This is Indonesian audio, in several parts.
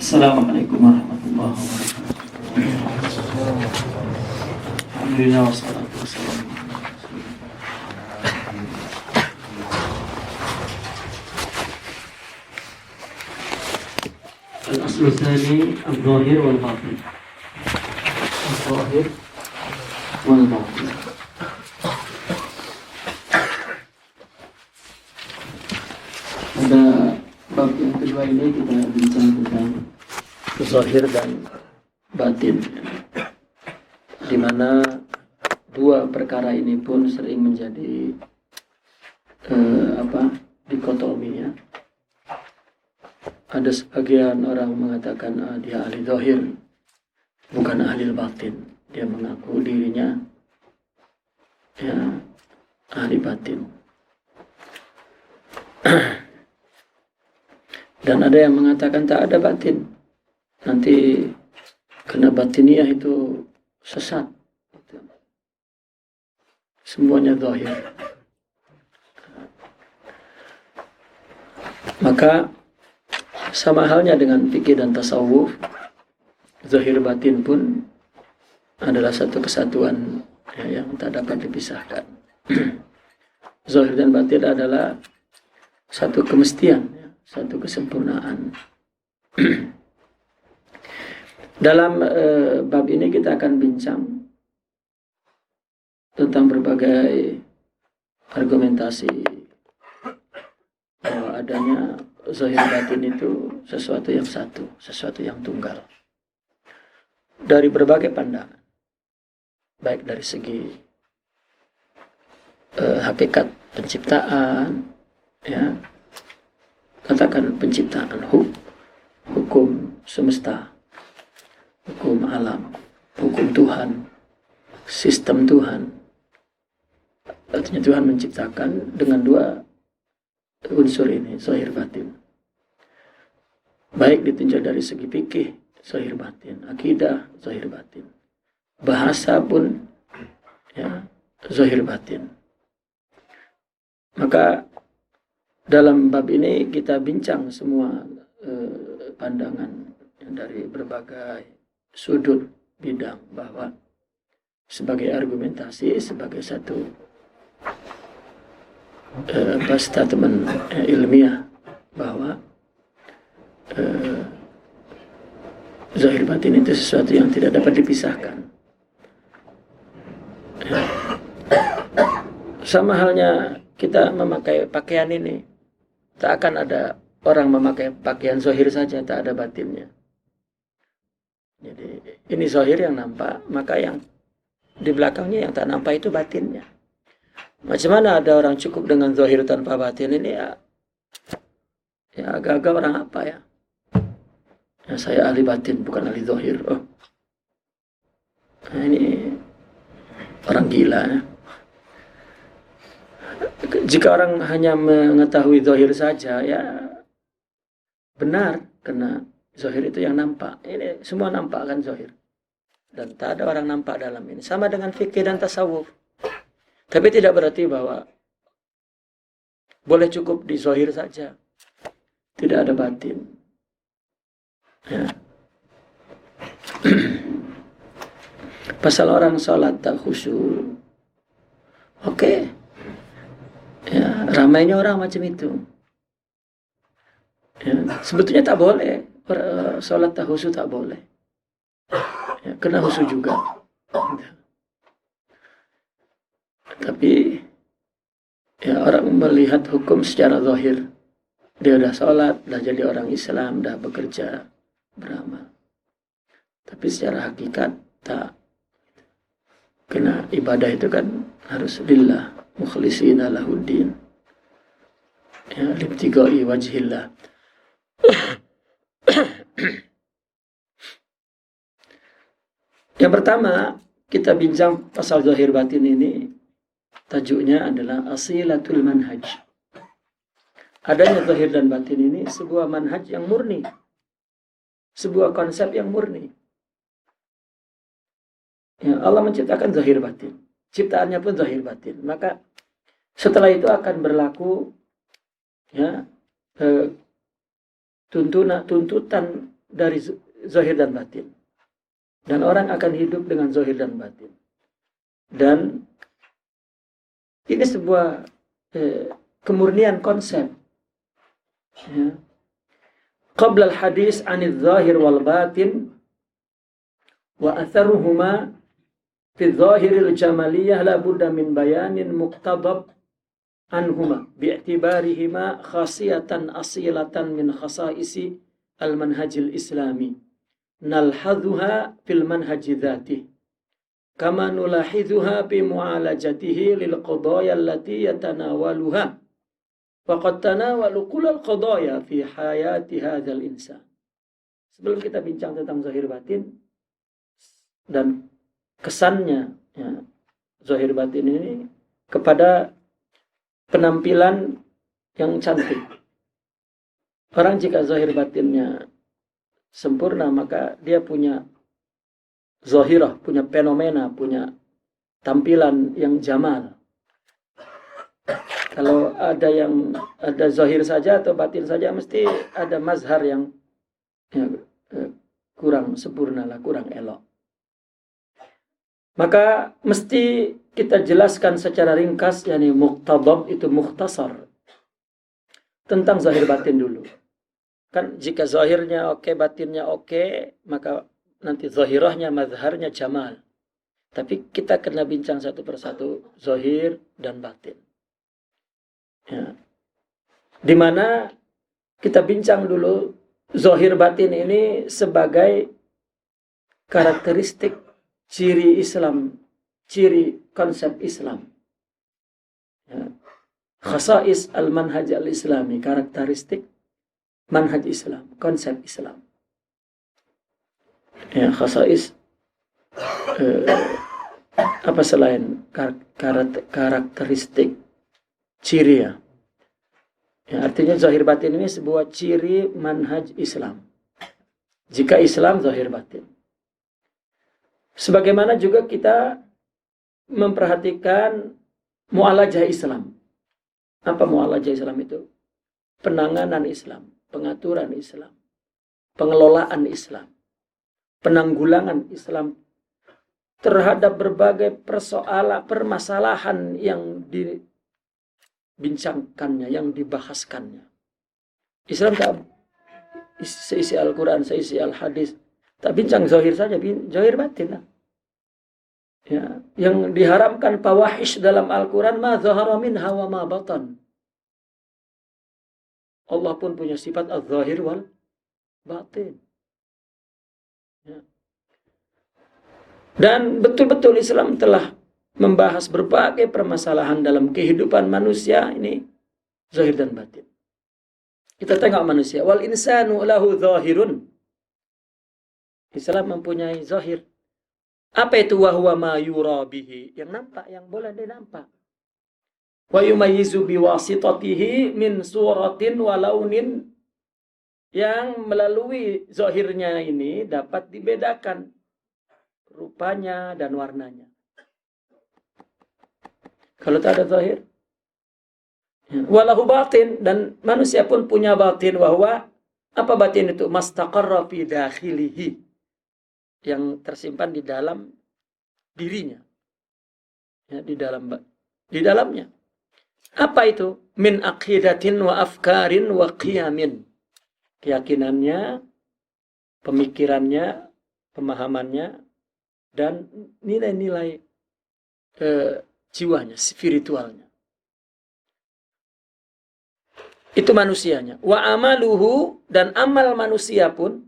Assalamualaikum warahmatullahi wabarakatuh. Alhamdulillah wassalatu wassalamu ala Rasulillah. Al-aslu tsani al-zahir wal batin. Al-zahir wal batin. Pada bab yang kedua ini kita bincang tentang zahir dan batin, di mana dua perkara ini pun sering menjadi dikotomi, ya. Ada sebagian orang mengatakan dia ahli zahir, bukan ahli batin. Dia mengaku dirinya ahli batin. Dan ada yang mengatakan tak ada batin, nanti kena batiniyah itu sesat. Semuanya zahir. Maka sama halnya dengan fikih dan tasawuf, zahir batin pun adalah satu kesatuan yang tak dapat dipisahkan. Zahir dan batin adalah satu kemestian, satu kesempurnaan. Dalam bab ini kita akan bincang tentang berbagai argumentasi bahwa adanya zahir batin itu sesuatu yang satu, sesuatu yang tunggal. Dari berbagai pandangan, baik dari segi hakikat penciptaan, ya, katakan penciptaan, hukum semesta, hukum alam, hukum Tuhan, sistem Tuhan. Artinya Tuhan menciptakan dengan dua unsur ini, zahir batin. Baik ditinjau dari segi fikih, zahir batin, akidah, zahir batin. Bahasa pun, ya, zahir batin. Maka dalam bab ini kita bincang semua pandangan dari berbagai sudut bidang, bahwa sebagai argumentasi, sebagai satu statement ilmiah, bahwa zahir batin itu sesuatu yang tidak dapat dipisahkan. Sama halnya kita memakai pakaian ini, tak akan ada orang memakai pakaian zahir saja, tak ada batinnya. Jadi ini zahir yang nampak, maka yang di belakangnya yang tak nampak itu batinnya. Macam mana ada orang cukup dengan zahir tanpa batin ini, ya agak-agak orang apa ya? Ya, saya ahli batin bukan ahli zahir. Oh, nah, ini orang gila, ya. Jika orang hanya mengetahui zahir saja, ya benar, karena zahir itu yang nampak. Ini semua nampak kan zahir, dan tak ada orang nampak dalam ini. Sama dengan fikih dan tasawuf. Tapi tidak berarti bahwa boleh cukup di zahir saja, tidak ada batin, ya. Pasal orang sholat tak khusyuk, oke. Ya, ramainya orang macam itu. Ya, sebetulnya tak boleh. Sholat tak khusyuk tak boleh. Ya, kena khusyuk juga. Tapi ya, orang melihat hukum secara zahir. Dia dah sholat, dah jadi orang Islam, dah bekerja, beramal. Tapi secara hakikat tak. Kena ibadah itu kan harus lillah, mukhlisina lahuddin, ya, libtigai wajhillah. Yang pertama kita bincang pasal zahir batin ini, tajuknya adalah asilatul manhaj. Adanya zahir dan batin ini sebuah manhaj yang murni, sebuah konsep yang murni. Ya, Allah menciptakan zahir batin, ciptaannya pun zahir batin. Maka setelah itu akan berlaku, ya, tuntutan dari zahir dan batin. Dan orang akan hidup dengan zahir dan batin. Dan ini sebuah kemurnian konsep. Ya. Qabla al-hadis 'anil zahir wal batin wa atharuhuma fi zahiril jamaliyah la budda min bayanin muqtadab anhuma bi'tibarihima khasiyatan asilatan min khasaisi al-manhajil islami nalhadhuha fil manhaji dzati kama nulahidhuha bi mu'alajatihi lil qadaya allati yatanawaluha faqad tanawalu kullal qadaya fi hayati hadzal insan. Sebelum kita bincang tentang zahir batin dan kesannya ya, zahir batin ini kepada penampilan yang cantik. Orang jika zahir batinnya sempurna, maka dia punya zahirah, punya fenomena, punya tampilan yang jamal. Kalau ada zahir saja atau batin saja, mesti ada mazhar yang ya, kurang sempurna lah, kurang elok. Maka mesti kita jelaskan secara ringkas, yakni muqtadab itu mukhtasar tentang zahir batin dulu. Kan jika zahirnya oke, batinnya oke, maka nanti zahirahnya, mazharnya jamal. Tapi kita kena bincang satu persatu zahir dan batin. Ya. Di mana kita bincang dulu zahir batin ini sebagai karakteristik ciri Islam, ciri konsep Islam. Ya. Khasais al-manhaj al-islami, karakteristik manhaj Islam, konsep Islam. Ya, khasais apa selain karakteristik ciri ya. Ya, artinya zahir batin ini sebuah ciri manhaj Islam. Jika Islam zahir batin. Sebagaimana juga kita memperhatikan mu'alajah Islam. Apa mu'alajah Islam itu? Penanganan Islam, pengaturan Islam, pengelolaan Islam, penanggulangan Islam terhadap berbagai permasalahan yang dibincangkannya, yang dibahaskannya. Islam tak seisi Al-Quran, seisi Al-Hadis, tak bincang zahir saja, zahir batin lah. Ya, yang diharamkan fawahish dalam Al-Quran ma zahara minha wa ma batan. Allah pun punya sifat az-zahir wal batin. Ya. Dan betul-betul Islam telah membahas berbagai permasalahan dalam kehidupan manusia ini zahir dan batin. Kita tengok manusia, wal insanu lahu zahirun. Islam mempunyai zahir. Apa itu wahwa ma yura bihi? Yang nampak, yang boleh dinampak. Wa yumayyizu biwasitatihi min suratin wa launin, yang melalui zahirnya ini dapat dibedakan rupanya dan warnanya. Kalau tak ada zahir, walahu batin, dan manusia pun punya batin. Wahwa, apa batin itu? Mastaqarra fi dakhilihi, yang tersimpan di dalam dirinya, ya, di dalamnya. Apa itu? Min aqidatin wa afkarin wa qiyamin, keyakinannya, pemikirannya, pemahamannya, dan nilai-nilai jiwanya, spiritualnya. Itu manusianya. Wa amaluhu, dan amal manusia pun,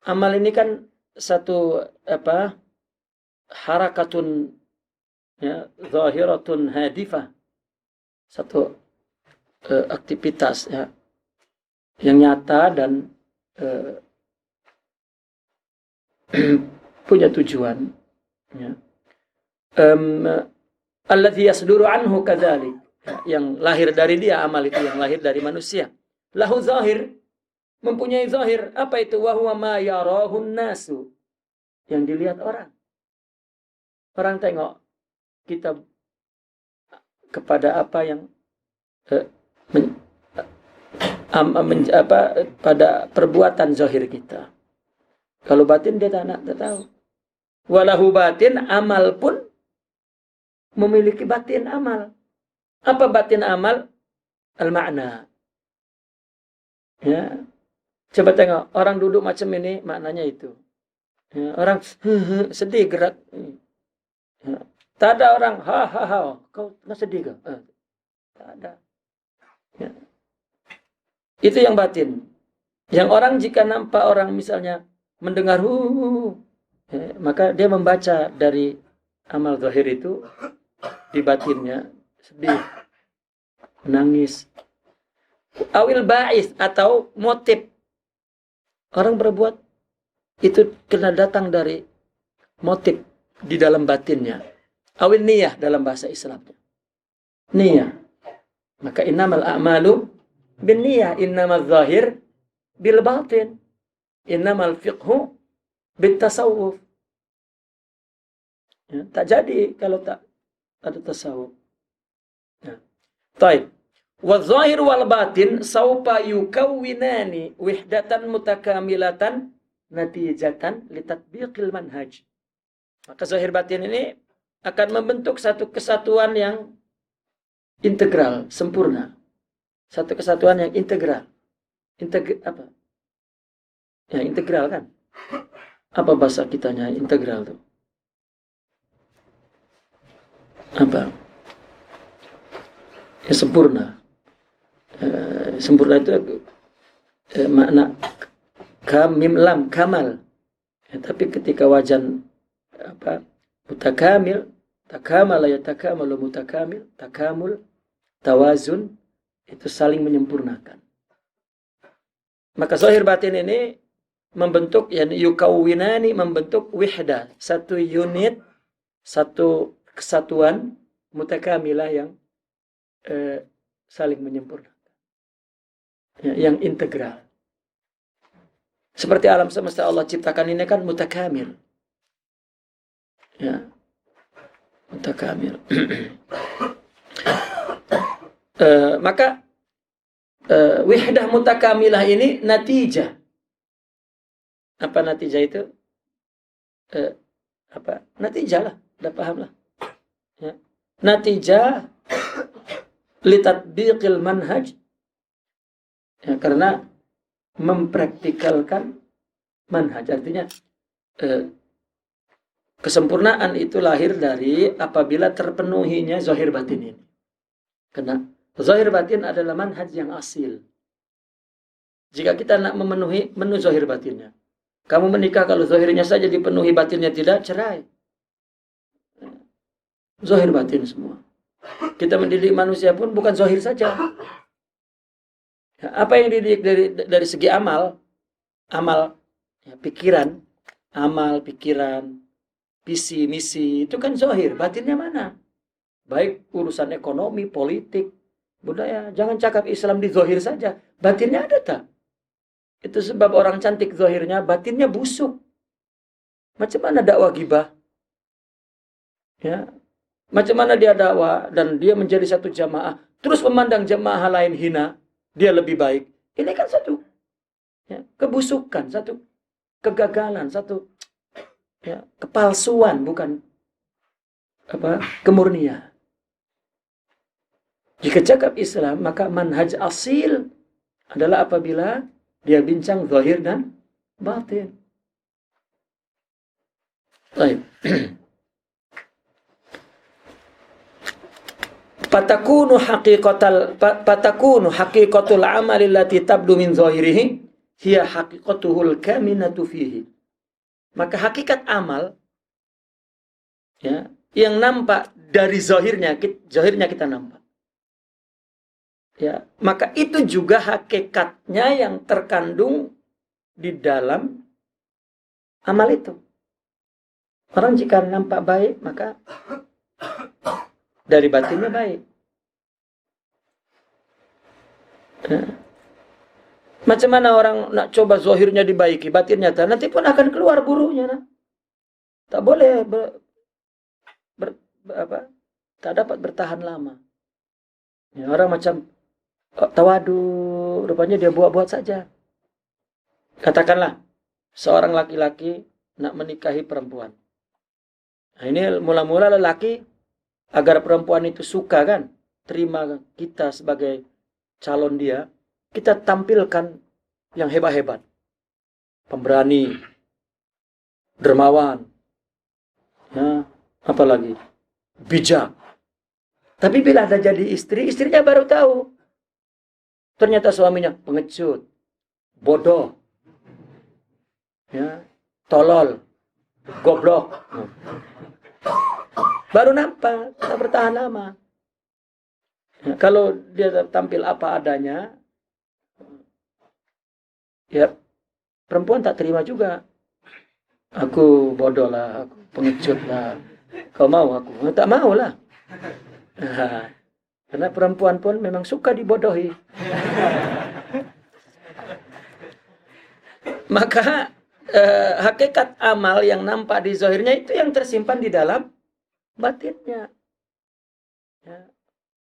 amal ini kan satu harakatun ya, zahiratun hadifah, satu aktivitas ya, yang nyata dan punya tujuan ya. Alladzi yasduru anhu kadzalik, yang lahir dari dia, amal itu yang lahir dari manusia. Lahu zahir, mempunyai zahir. Apa itu? Wa huwa ma yarahun nasu, yang dilihat orang. Orang tengok kita kepada apa yang pada perbuatan zahir kita. Kalau batin dia tak tahu. Walahu batin, amal pun memiliki batin amal. Apa batin amal? Al-makna. Ya. Coba tengok, orang duduk macam ini, maknanya itu. Ya. Orang sedih gerak. Ya. Tak ada orang, kau sedih ke? Tak ada. Ya. Itu yang batin. Yang orang jika nampak orang misalnya mendengar maka dia membaca dari amal zahir itu di batinnya sedih, menangis. Awil ba'is atau motif orang berbuat itu kena datang dari motif di dalam batinnya. Awil niyah dalam bahasa Islamnya. Niyah. Maka innamal a'malu bin niyah, innamal zahir bil batin, innamal fiqhu bit tasawuf. Ya, tak jadi kalau tak ada tasawuf. Ya. Taib. Wa zahir wal batin saupa yukawwinani wihdatan mutakamilatan natijatan litatbiqil manhaj. Maka zahir batin ini akan membentuk satu kesatuan yang integral, sempurna. Satu kesatuan yang integral. Apa? Ya, integral kan? Apa bahasa kitanya integral tuh? Apa? Ya, sempurna. Sempurna itu makna mim lam kamal. Ya, tapi ketika wajan mutakamil, takamala ya takamalu mutakamil, takamul, tawazun, itu saling menyempurnakan. Maka zahir batin ini membentuk yukawwinani, membentuk wihda, satu unit, satu kesatuan mutakamilah yang saling menyempurnakan. Ya, yang integral. Seperti alam semesta Allah ciptakan ini kan mutakamil. Ya. Mutakamil. Maka wihdah mutakamilah ini natijah. Apa natijah itu? Natijah lah, udah paham lah. Ya. Natijah litatbiqil manhaj. Ya, karena mempraktikalkan manhaj, artinya kesempurnaan itu lahir dari apabila terpenuhinya zahir batin ini. Karena zahir batin adalah manhaj yang asil. Jika kita nak memenuhi menu zahir batinnya, kamu menikah kalau zahirnya saja dipenuhi, batinnya tidak, cerai. Zahir batin semua. Kita mendidik manusia pun bukan zahir saja. Apa yang dididik dari segi amal ya, pikiran, visi, misi, itu kan zahir. Batinnya mana? Baik urusan ekonomi, politik, budaya. Jangan cakap Islam di zahir saja. Batinnya ada tak? Itu sebab orang cantik zahirnya, batinnya busuk. Macam mana dakwah gibah? Ya. Macam mana dia dakwah dan dia menjadi satu jamaah, terus memandang jamaah lain hina, dia lebih baik. Ini kan satu kebusukan, satu kegagalan, satu kepalsuan, bukan kemurnian. Jika cakap Islam, maka manhaj asil adalah apabila dia bincang zahir dan batin. Baik. Patakunu haqiqatul amali allati tabdu min zahirihi hiya haqiqatuhul kaminatu fihi. Maka hakikat amal ya, yang nampak dari zahirnya kita nampak. Ya, maka itu juga hakikatnya yang terkandung di dalam amal itu. Orang jika nampak baik, maka dari batinnya baik. Ya. Macam mana orang nak coba zahirnya dibaiki, batinnya tak, nanti pun akan keluar buruhnya. Nah. Tak boleh tak dapat bertahan lama. Ya, orang macam tawadu, rupanya dia buat-buat saja. Katakanlah, seorang laki-laki nak menikahi perempuan. Nah, ini mula-mula lelaki, agar perempuan itu suka kan, terima kita sebagai calon dia, kita tampilkan yang hebat-hebat. Pemberani, dermawan, ya, apalagi bijak. Tapi bila ada jadi istri, istrinya baru tahu. Ternyata suaminya pengecut, bodoh, ya, tolol, goblok. Baru nampak, tak bertahan lama. Ya, kalau dia tampil apa adanya, ya perempuan tak terima juga. Aku bodoh lah, aku pengecut lah. Kau mau aku? Tak mau lah. Nah, karena perempuan pun memang suka dibodohi. Maka hakikat amal yang nampak di zahirnya itu yang tersimpan di dalam batinnya. Ya.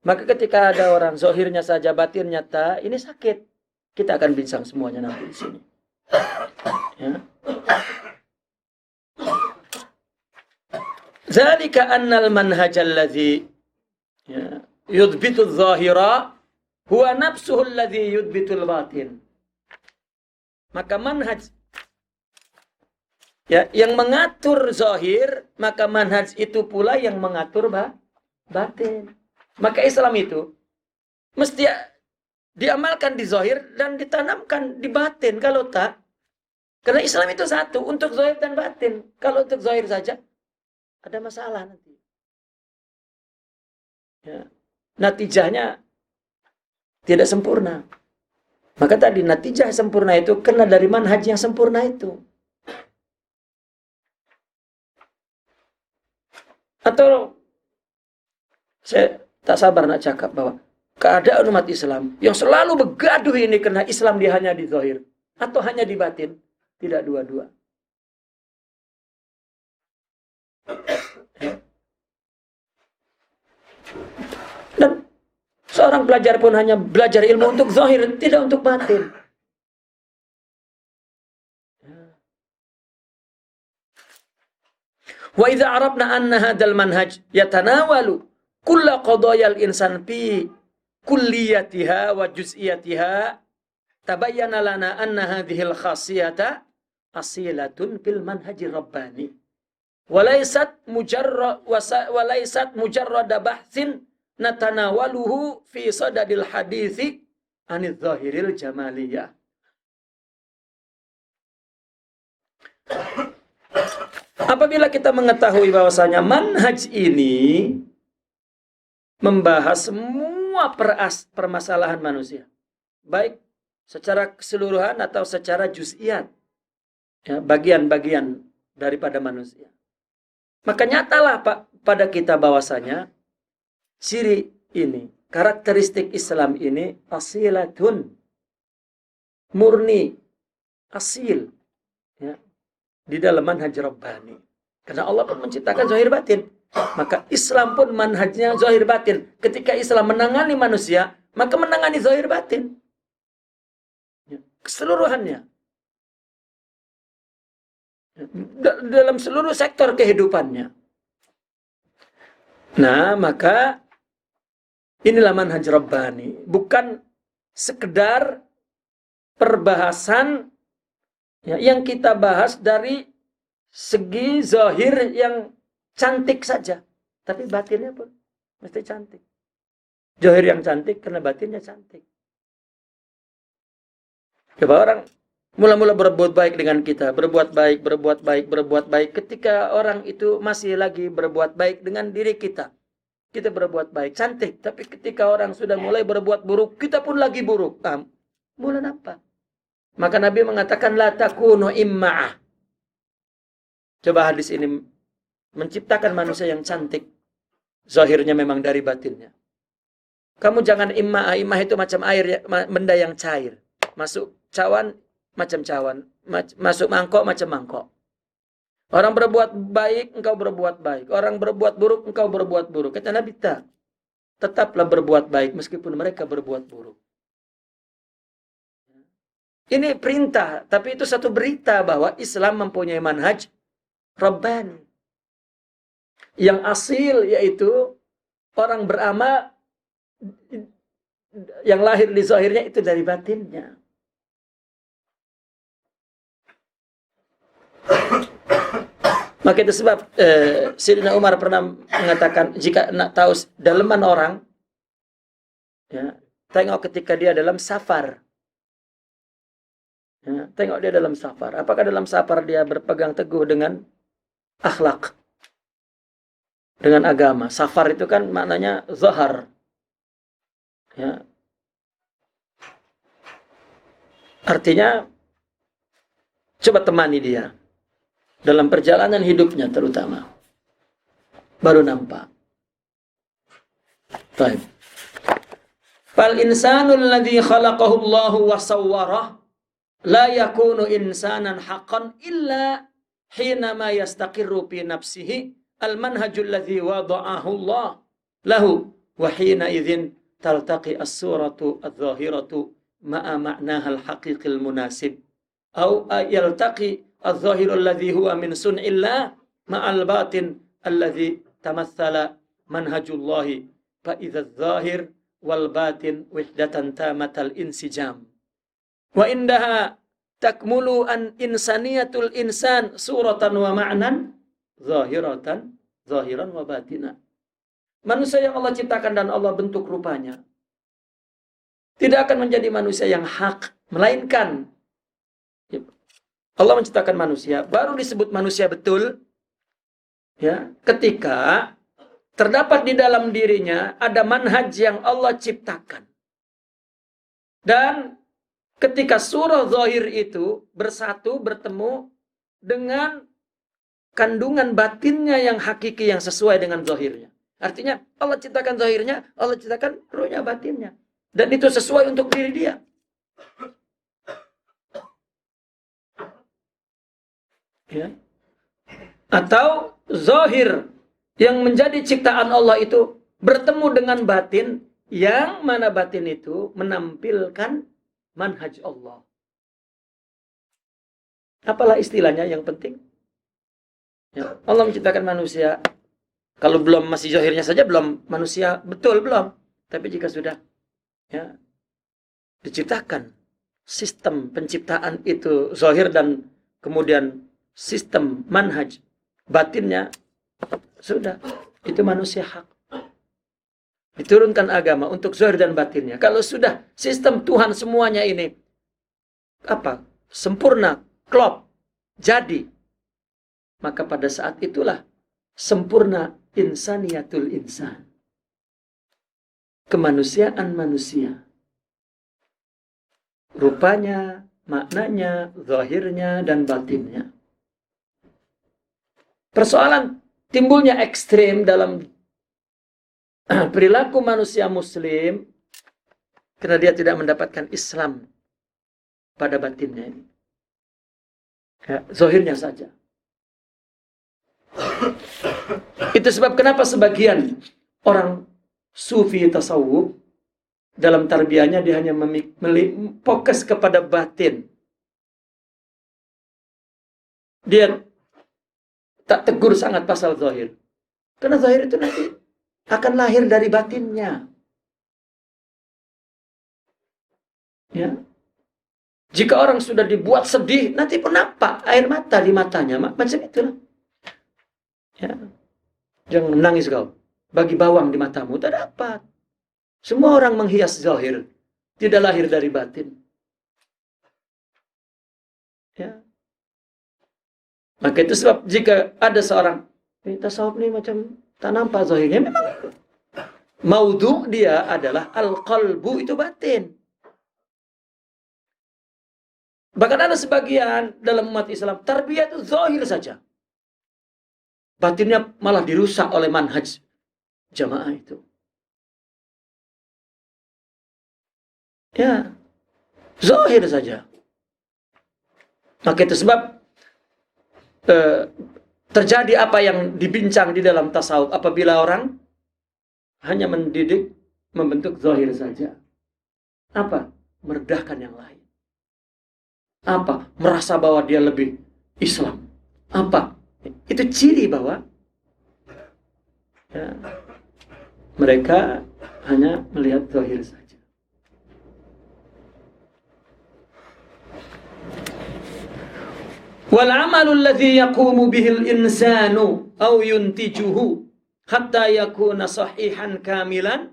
Maka ketika ada orang zahirnya saja batinnya tak, ini sakit. Kita akan bincang semuanya nanti di sini. Ya. Zalika annal manhajal ladzi yudbitu adh-dhahira huwa nafsuhu alladzi yudbitul batin. Maka manhaj ya yang mengatur zahir, maka manhaj itu pula yang mengatur batin. Maka Islam itu mesti diamalkan di zahir dan ditanamkan di batin. Kalau tak, karena Islam itu satu untuk zahir dan batin. Kalau untuk zahir saja ada masalah nanti. Ya. Natijahnya tidak sempurna. Maka tadi natijah sempurna itu kena dari manhaj yang sempurna itu. Atau saya tak sabar nak cakap bahwa keadaan umat Islam yang selalu begaduh ini karena Islam dia hanya di zahir atau hanya di batin, tidak dua-dua. Dan seorang pelajar pun hanya belajar ilmu untuk zahir, tidak untuk batin. Wa idza arabna anna hadzal manhaj yatanawalu kulla qadayal insan fi kulliyatiha wa juz'iyatiha tabayyana lana anna hadhil khasiyata asilatun fil manhajir rabbani. Walaysat mujarrad bahthin natanawaluhu fi sadadil hadithi anil zahiril jamaliyah. Apabila kita mengetahui bahwasanya manhaj ini membahas semua permasalahan manusia, baik secara keseluruhan atau secara juz'iyat, ya, bagian-bagian daripada manusia. Maka nyatalah pada kita bahwasanya ciri ini, karakteristik Islam ini asilatun, murni, asil, ya, di dalam manhaj Rabbani. Karena Allah pun menciptakan zahir batin. Maka Islam pun manhajnya zahir batin. Ketika Islam menangani manusia, maka menangani zahir batin. Ya, keseluruhannya. Dalam seluruh sektor kehidupannya. Nah, maka inilah manhaj Rabbani. Bukan sekedar perbahasan ya, yang kita bahas dari segi zahir yang cantik saja. Tapi batinnya pun mesti cantik. Zahir yang cantik karena batinnya cantik. Coba orang mula-mula berbuat baik dengan kita, berbuat baik. Ketika orang itu masih lagi berbuat baik dengan diri kita, kita berbuat baik, cantik. Tapi ketika orang sudah mulai berbuat buruk, kita pun lagi buruk. Mulai nampak. Maka Nabi mengatakan, la takunu imma'ah. Coba hadis ini menciptakan manusia yang cantik. Zahirnya memang dari batinnya. Kamu jangan imma'ah. Imma'ah itu macam air, benda yang cair. Masuk cawan, macam cawan. Masuk mangkok, macam mangkok. Orang berbuat baik, engkau berbuat baik. Orang berbuat buruk, engkau berbuat buruk. Kata Nabi, tetaplah berbuat baik meskipun mereka berbuat buruk. Ini perintah, tapi itu satu berita bahwa Islam mempunyai manhaj Rabbani. Yang asil yaitu orang beramal yang lahir di zahirnya itu dari batinnya. Maka itu sebab Sayyidina Umar pernah mengatakan, jika nak tahu daleman orang, ya, tengok ketika dia dalam safar. Ya, tengok dia dalam safar. Apakah dalam safar dia berpegang teguh dengan akhlak, dengan agama. Safar itu kan maknanya zahar. Ya. Artinya, coba temani dia dalam perjalanan hidupnya terutama. Baru nampak. Baik. Fal insanul ladzi khalaqahu Allahu wa sawwarah la yakunu insanan haqqan illa hina ma yastaqirru fi nafsihi al manhajul ladzi wada'ahu Allah lahu wa hina idzin taltaqi as-suratu adh-dhahiratu ma'a ma'naha al-haqiqil munasib au yaltaqi adh-dhahiru alladzi huwa min sun'illah ma'al batin alladzi tamathala manhajullahi fa idza adh-dhahir wal batin wihdatan tamatal insijam wa indaha takmulu an insaniyatul insan suratan wa ma'nan zahiran wa batina. Manusia yang Allah ciptakan dan Allah bentuk rupanya tidak akan menjadi manusia yang hak, melainkan Allah menciptakan manusia baru disebut manusia betul ya ketika terdapat di dalam dirinya ada manhaj yang Allah ciptakan. Dan ketika surah zahir itu bersatu, bertemu dengan kandungan batinnya yang hakiki, yang sesuai dengan zahirnya. Artinya Allah ciptakan zahirnya, Allah ciptakan ruhnya, batinnya. Dan itu sesuai untuk diri dia. Ya. Atau zahir yang menjadi ciptaan Allah itu bertemu dengan batin, yang mana batin itu menampilkan manhaj Allah. Apalah istilahnya yang penting? Ya, Allah menciptakan manusia. Kalau belum masih zahirnya saja belum manusia betul, belum. Tapi jika sudah ya diciptakan sistem penciptaan itu zahir dan kemudian sistem manhaj batinnya sudah, itu manusia hak. Diturunkan agama untuk zahir dan batinnya. Kalau sudah sistem Tuhan semuanya ini sempurna, klop, jadi, maka pada saat itulah sempurna insaniyatul insan. Kemanusiaan manusia. Rupanya, maknanya, zahirnya, dan batinnya. Persoalan timbulnya ekstrim dalam perilaku manusia muslim karena dia tidak mendapatkan Islam pada batinnya ini. Ya, zahirnya saja. Itu sebab kenapa sebagian orang sufi tasawuf dalam tarbiyahnya dia hanya fokus kepada batin. Dia tak tegur sangat pasal zahir. Karena zahir itu nanti akan lahir dari batinnya. Ya. Jika orang sudah dibuat sedih, nanti pun nampak air mata di matanya. Macam itulah. Ya. Jangan menangis kau. Bagi bawang di matamu, tak dapat. Semua orang menghias zahir. Tidak lahir dari batin. Ya. Maka itu sebab jika ada seorang tasawuf ini macam tak nampak zahirnya, memang maudhu dia adalah al-qalbu, itu batin. Bahkan ada sebagian dalam umat Islam tarbiyah itu zahir saja, batinnya malah dirusak oleh manhaj jamaah itu. Ya, zahir saja. Maka itu sebab terjadi apa yang dibincang di dalam tasawuf apabila orang hanya mendidik, membentuk zahir saja. Apa? Meredahkan yang lain. Apa? Merasa bahwa dia lebih Islam. Apa? Itu ciri bahwa ya, mereka hanya melihat zahir saja. Wal amalu alladhi yaqumu bihil insanu aw yuntijuhu hatta yakuna sahihan kamilan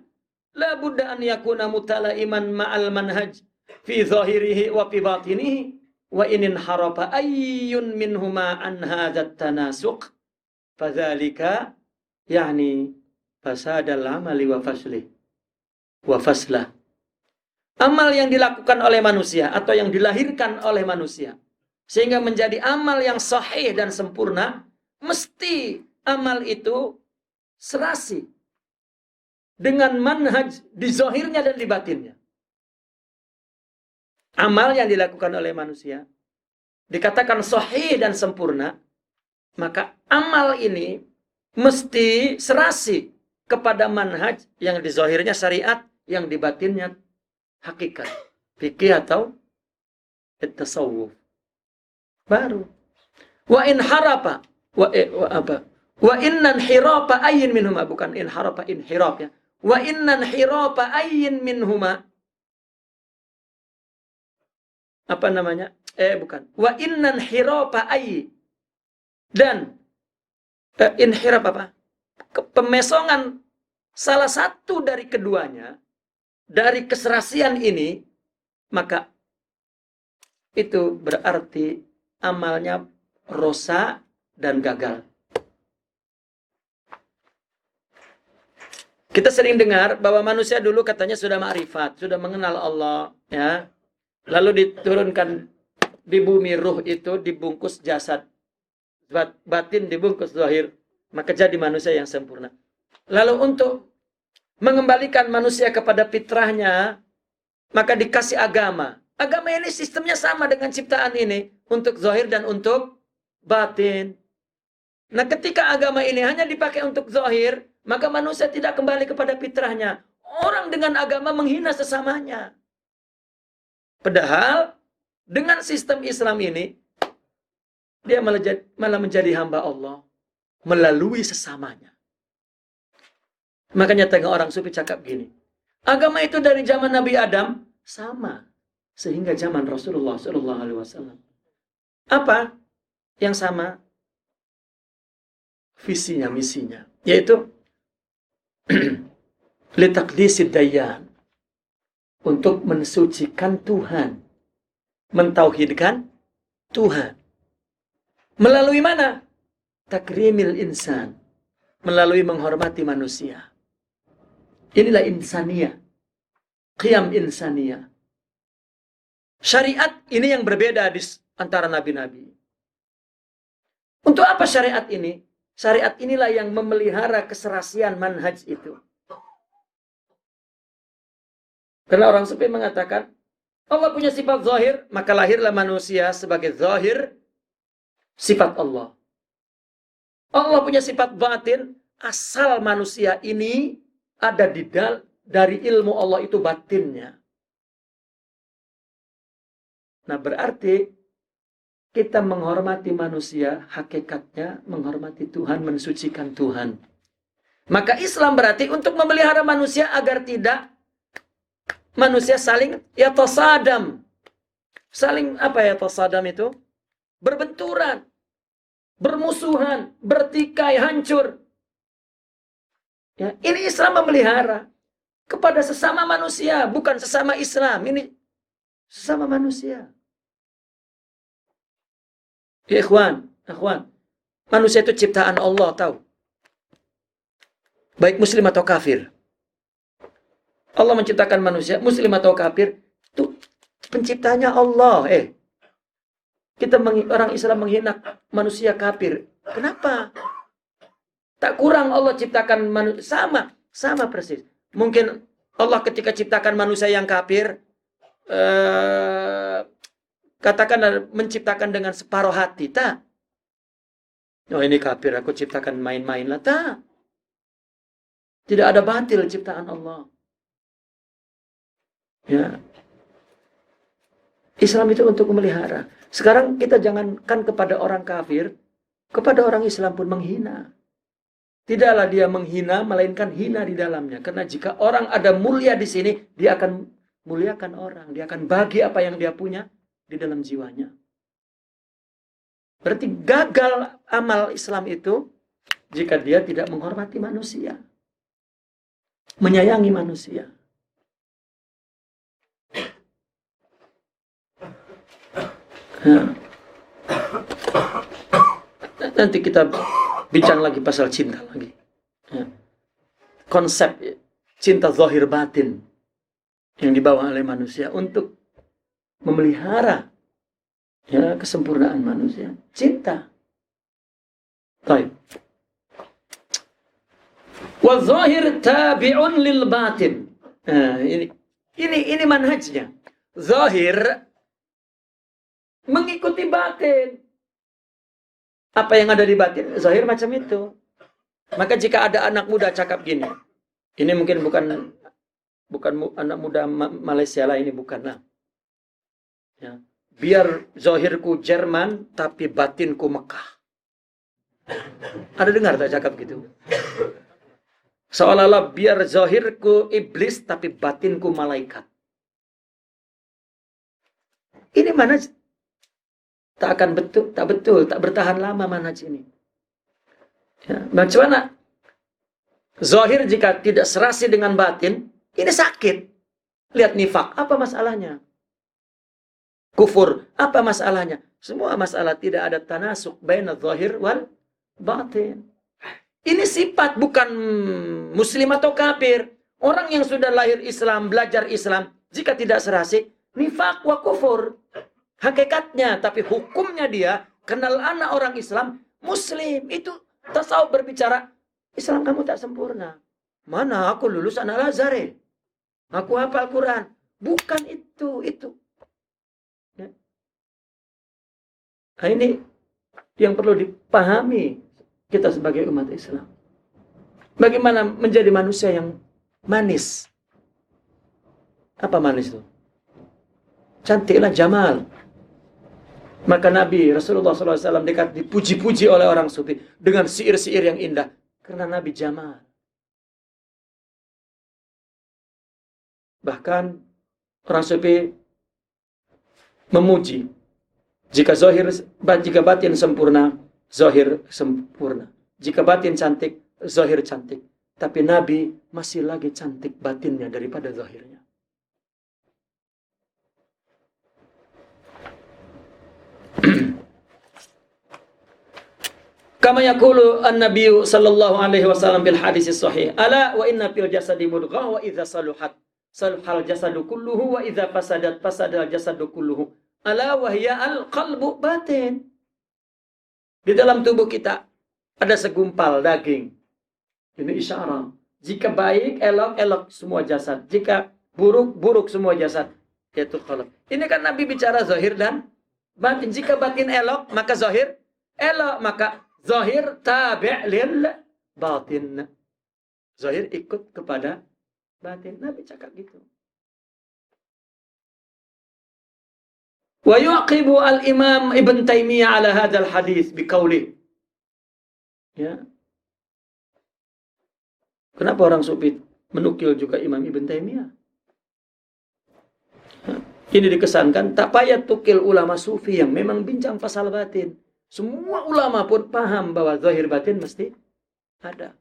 la budda an yakuna mutalaiman ma'al manhaj fi zahirihi wa fi batinihi wa inin harafa ayyun minhuma an hadzat tanasuq fadzalika yani fasadal amali wa faslah. Amal yang dilakukan oleh manusia atau yang dilahirkan oleh manusia sehingga menjadi amal yang sahih dan sempurna, mesti amal itu serasi dengan manhaj di zahirnya dan di batinnya. Amal yang dilakukan oleh manusia dikatakan sahih dan sempurna, maka amal ini mesti serasi kepada manhaj yang di zahirnya syariat, yang di batinnya hakikat, fikih atau tasawuf. Baru wa in harapa wa innan hirapa ayyin minhuma, bukan in harapa inhirap ya. Wa innan hirapa ayyin minhuma, apa namanya? Bukan. Wa innan hirapa ayy, dan inhirap apa? Pemesongan salah satu dari keduanya dari keserasian ini, maka itu berarti amalnya rosa dan gagal. Kita sering dengar bahwa manusia dulu katanya sudah ma'rifat, sudah mengenal Allah, ya. Lalu diturunkan di bumi, ruh itu dibungkus jasad, batin dibungkus zahir, maka jadi manusia yang sempurna. Lalu untuk mengembalikan manusia kepada fitrahnya, maka dikasih agama. Agama ini sistemnya sama dengan ciptaan ini, untuk zahir dan untuk batin. Nah, ketika agama ini hanya dipakai untuk zahir, maka manusia tidak kembali kepada fitrahnya. Orang dengan agama menghina sesamanya. Padahal dengan sistem Islam ini, dia malah menjadi hamba Allah melalui sesamanya. Makanya tengah orang sufi cakap gini, agama itu dari zaman Nabi Adam sama sehingga zaman Rasulullah SAW. Apa yang sama? Visinya, misinya, yaitu litaqdisid dayyan, untuk mensucikan Tuhan, mentauhidkan Tuhan. Melalui mana? Takrimil insan, melalui menghormati manusia. Inilah insaniyah, qiyam insaniyah. Syariat ini yang berbeda di antara nabi-nabi. Untuk apa syariat ini? Syariat inilah yang memelihara keserasian manhaj itu. Karena orang sufi mengatakan, Allah punya sifat zahir, maka lahirlah manusia sebagai zahir sifat Allah. Allah punya sifat batin, asal manusia ini ada dari ilmu Allah itu batinnya. Nah, berarti kita menghormati manusia, hakikatnya menghormati Tuhan, mensucikan Tuhan. Maka Islam berarti untuk memelihara manusia agar tidak manusia saling yatasadam. Saling apa ya tasadam itu? Berbenturan, bermusuhan, bertikai, hancur. Ya, ini Islam memelihara kepada sesama manusia, bukan sesama Islam. Ini sesama manusia. Ya ikhwan, manusia itu ciptaan Allah, tahu? Baik muslim atau kafir. Allah menciptakan manusia, muslim atau kafir, itu penciptanya Allah. Kita orang Islam menghina manusia kafir. Kenapa? Tak kurang Allah ciptakan manusia, sama persis. Mungkin Allah ketika ciptakan manusia yang kafir, katakan menciptakan dengan separuh hati, tak? Oh ini kafir, aku ciptakan main-main lah, tak? Tidak ada batil ciptaan Allah. Ya. Islam itu untuk memelihara. Sekarang kita jangankan kepada orang kafir, kepada orang Islam pun menghina. Tidaklah dia menghina, melainkan hina di dalamnya. Karena jika orang ada mulia di sini, dia akan muliakan orang. Dia akan bagi apa yang dia punya di dalam jiwanya. Berarti gagal amal Islam itu jika dia tidak menghormati manusia. Menyayangi manusia. Nah, nanti kita bincang lagi pasal cinta lagi. Konsep cinta zahir batin yang dibawa oleh manusia untuk memelihara kesempurnaan manusia. Cinta. Baik. Wa zahir tabi'un lil batin. Nah, ini manhajnya. Zahir mengikuti batin. Apa yang ada di batin, zahir macam itu. Maka jika ada anak muda cakap gini, ini mungkin bukan anak muda Malaysia lah, ini bukanlah. Ya. Biar zahirku Jerman, tapi batinku Mekah. Ada dengar tak cakap gitu? Seolah-olah biar zahirku iblis, tapi batinku malaikat. Ini mana tak akan betul, tak bertahan lama manhaj ini. Ya, bagaimana? Zahir jika tidak serasi dengan batin, ini sakit. Lihat nifak, apa masalahnya? Kufur, apa masalahnya? Semua masalah, tidak ada tanasuk baina zahir wal batin. Ini sifat, bukan muslim atau kafir. Orang yang sudah lahir Islam, belajar Islam, jika tidak serasi, nifak wa kufur. Hakikatnya, tapi hukumnya dia, kenal anak orang Islam, muslim. Itu tasawuf berbicara, Islam kamu tak sempurna. Mana aku lulus anak Al-Azhar. Aku hafal Quran. Bukan itu. Ya. Nah, ini yang perlu dipahami kita sebagai umat Islam. Bagaimana menjadi manusia yang manis. Apa manis itu? Cantiklah jamal. Maka Nabi Rasulullah SAW dipuji-puji oleh orang sufi dengan syair-syair yang indah. Karena Nabi jamal. Bahkan orang sufi memuji. Jika batin sempurna, zahir sempurna. Jika batin cantik, zahir cantik. Tapi Nabi masih lagi cantik batinnya daripada zahirnya. Kama yaqulu an-nabiy sallallahu alaihi wasallam bil hadis sahih, ala wa inna fil jasadi mudghah wa idza saluhat saluhal jasadu kulluhu wa idza fasadat fasadal jasadu kulluhu. Ala wa hiya al-qalbu batin. Di dalam tubuh kita ada segumpal daging. Ini isyarat. Jika baik, elok semua jasad. Jika buruk semua jasad. Yaitu qalb. Ini kan Nabi bicara zahir dan batin. Jika batin elok, maka zahir elok. Maka zahir tabi' lil batin. Zahir ikut kepada batin. Nabi cakap gitu. Wa yuqibu al-Imam Ibn Taimiyah ala hadzal hadis biqaulih. Ya. Kenapa orang sufi menukil juga Imam Ibn Taimiyah? Ini dikesankan tak payah tukil ulama sufi yang memang bincang pasal batin. Semua ulama pun paham bahwa zahir batin mesti ada.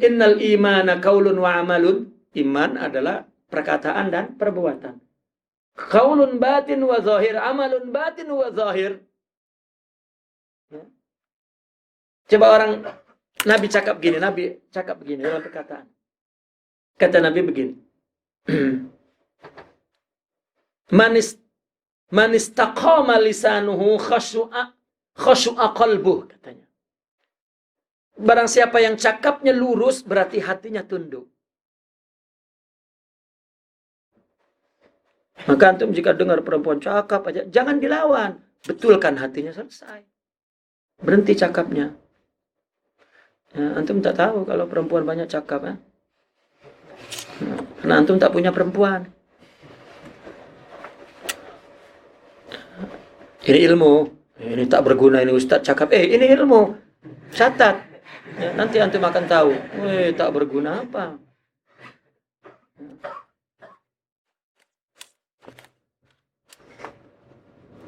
Innal imana qaulun wa amalun. Iman adalah perkataan dan perbuatan. Qaulun batin wa zahir, amalun batin wa zahir. Ya. Coba orang Nabi cakap begini dalam perkataan. Kata Nabi begini. Man istaqama lisanuhu khashu'a qalbuh, katanya. Barang siapa yang cakapnya lurus berarti hatinya tunduk. Maka antum jika dengar perempuan cakap aja, jangan dilawan. Betulkan hatinya, selesai. Berhenti cakapnya. Ya, antum tak tahu kalau perempuan banyak cakap. Karena antum tak punya perempuan. Ini ilmu. Ini tak berguna ini Ustadz cakap. Ini ilmu. Catat. Ya, nanti antum akan tahu. Tak berguna apa?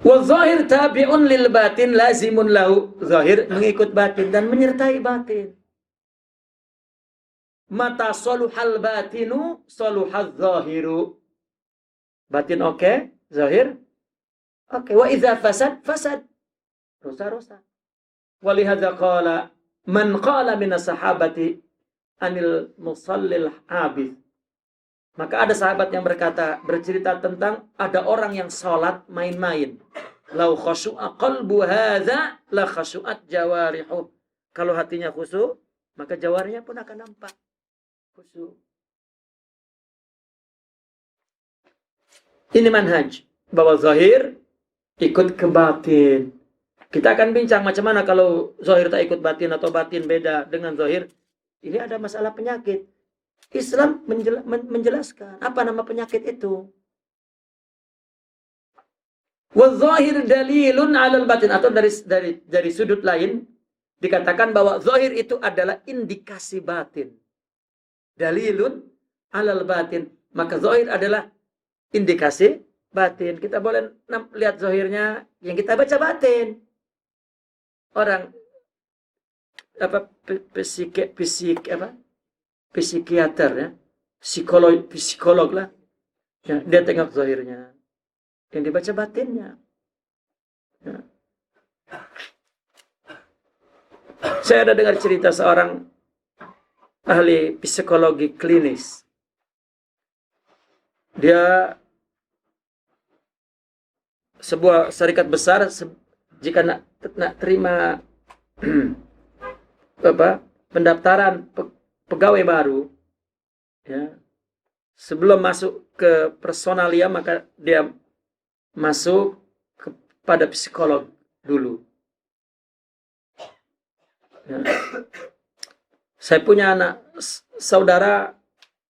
Wa zahir tabi'un lil batin lazimun lahu. Zahir mengikut batin dan menyertai batin. Mata soluhal batinu soluhal zahiru. Batin oke, zahir oke. Wa idza fasad fasad. Rusak. Walihadza qala man qala minas sahabati anil musallil habis. Maka ada sahabat yang bercerita tentang ada orang yang sholat main-main. Lau khashu'a qalbu hadza la khashu'at jawarihu. Kalau hatinya khusyuk, maka jawarinya pun akan nampak khusyuk. Ini manhaj bahwa zahir ikut ke batin. Kita akan bincang macam mana kalau zahir tak ikut batin atau batin beda dengan zahir. Ini ada masalah penyakit. Islam menjelaskan apa nama penyakit itu. Wazahir dalilun 'alal batin, atau dari sudut lain dikatakan bahwa zahir itu adalah indikasi batin. Dalilun 'alal batin, maka zahir adalah indikasi batin. Kita boleh lihat zahirnya, yang kita baca batin. Orang psikiater ya, psikolog lah, ya, dia tengok zahirnya, yang dibaca batinnya. Ya. Saya ada dengar cerita seorang ahli psikologi klinis. Dia sebuah syarikat besar, jika nak terima pendaftaran pegawai baru, ya, sebelum masuk ke personalia maka dia masuk kepada psikolog dulu. Ya. Saya punya anak saudara,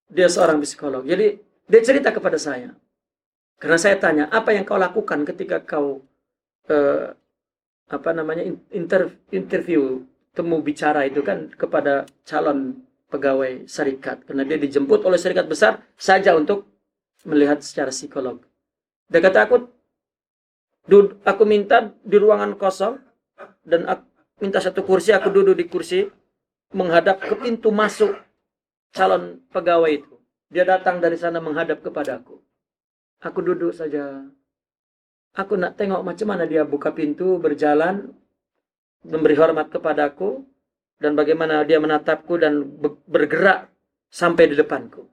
dia seorang psikolog. Jadi dia cerita kepada saya. Karena saya tanya, apa yang kau lakukan ketika kau interview, temu bicara itu kan kepada calon pegawai syarikat, karena dia dijemput oleh syarikat besar saja untuk melihat secara psikolog. Dia kata, aku minta di ruangan kosong dan aku minta satu kursi, aku duduk di kursi menghadap ke pintu masuk calon pegawai itu. Dia datang dari sana menghadap kepadaku. Aku duduk saja. Aku nak tengok macam mana dia buka pintu, berjalan, memberi hormat kepadaku, dan bagaimana dia menatapku dan bergerak sampai di depanku.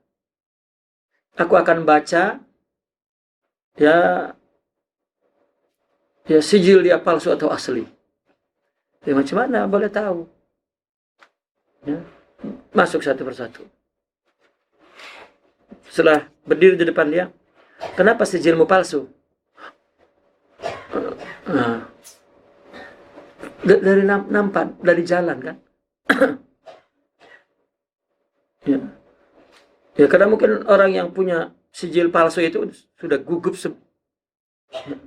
Aku akan baca ya sijil dia palsu atau asli. Ya macam mana boleh tahu? Ya, masuk satu persatu. Setelah berdiri di depan dia, kenapa sijilmu palsu? Dari nampak, dari jalan kan? Ya, karena mungkin orang yang punya sijil palsu itu sudah gugup.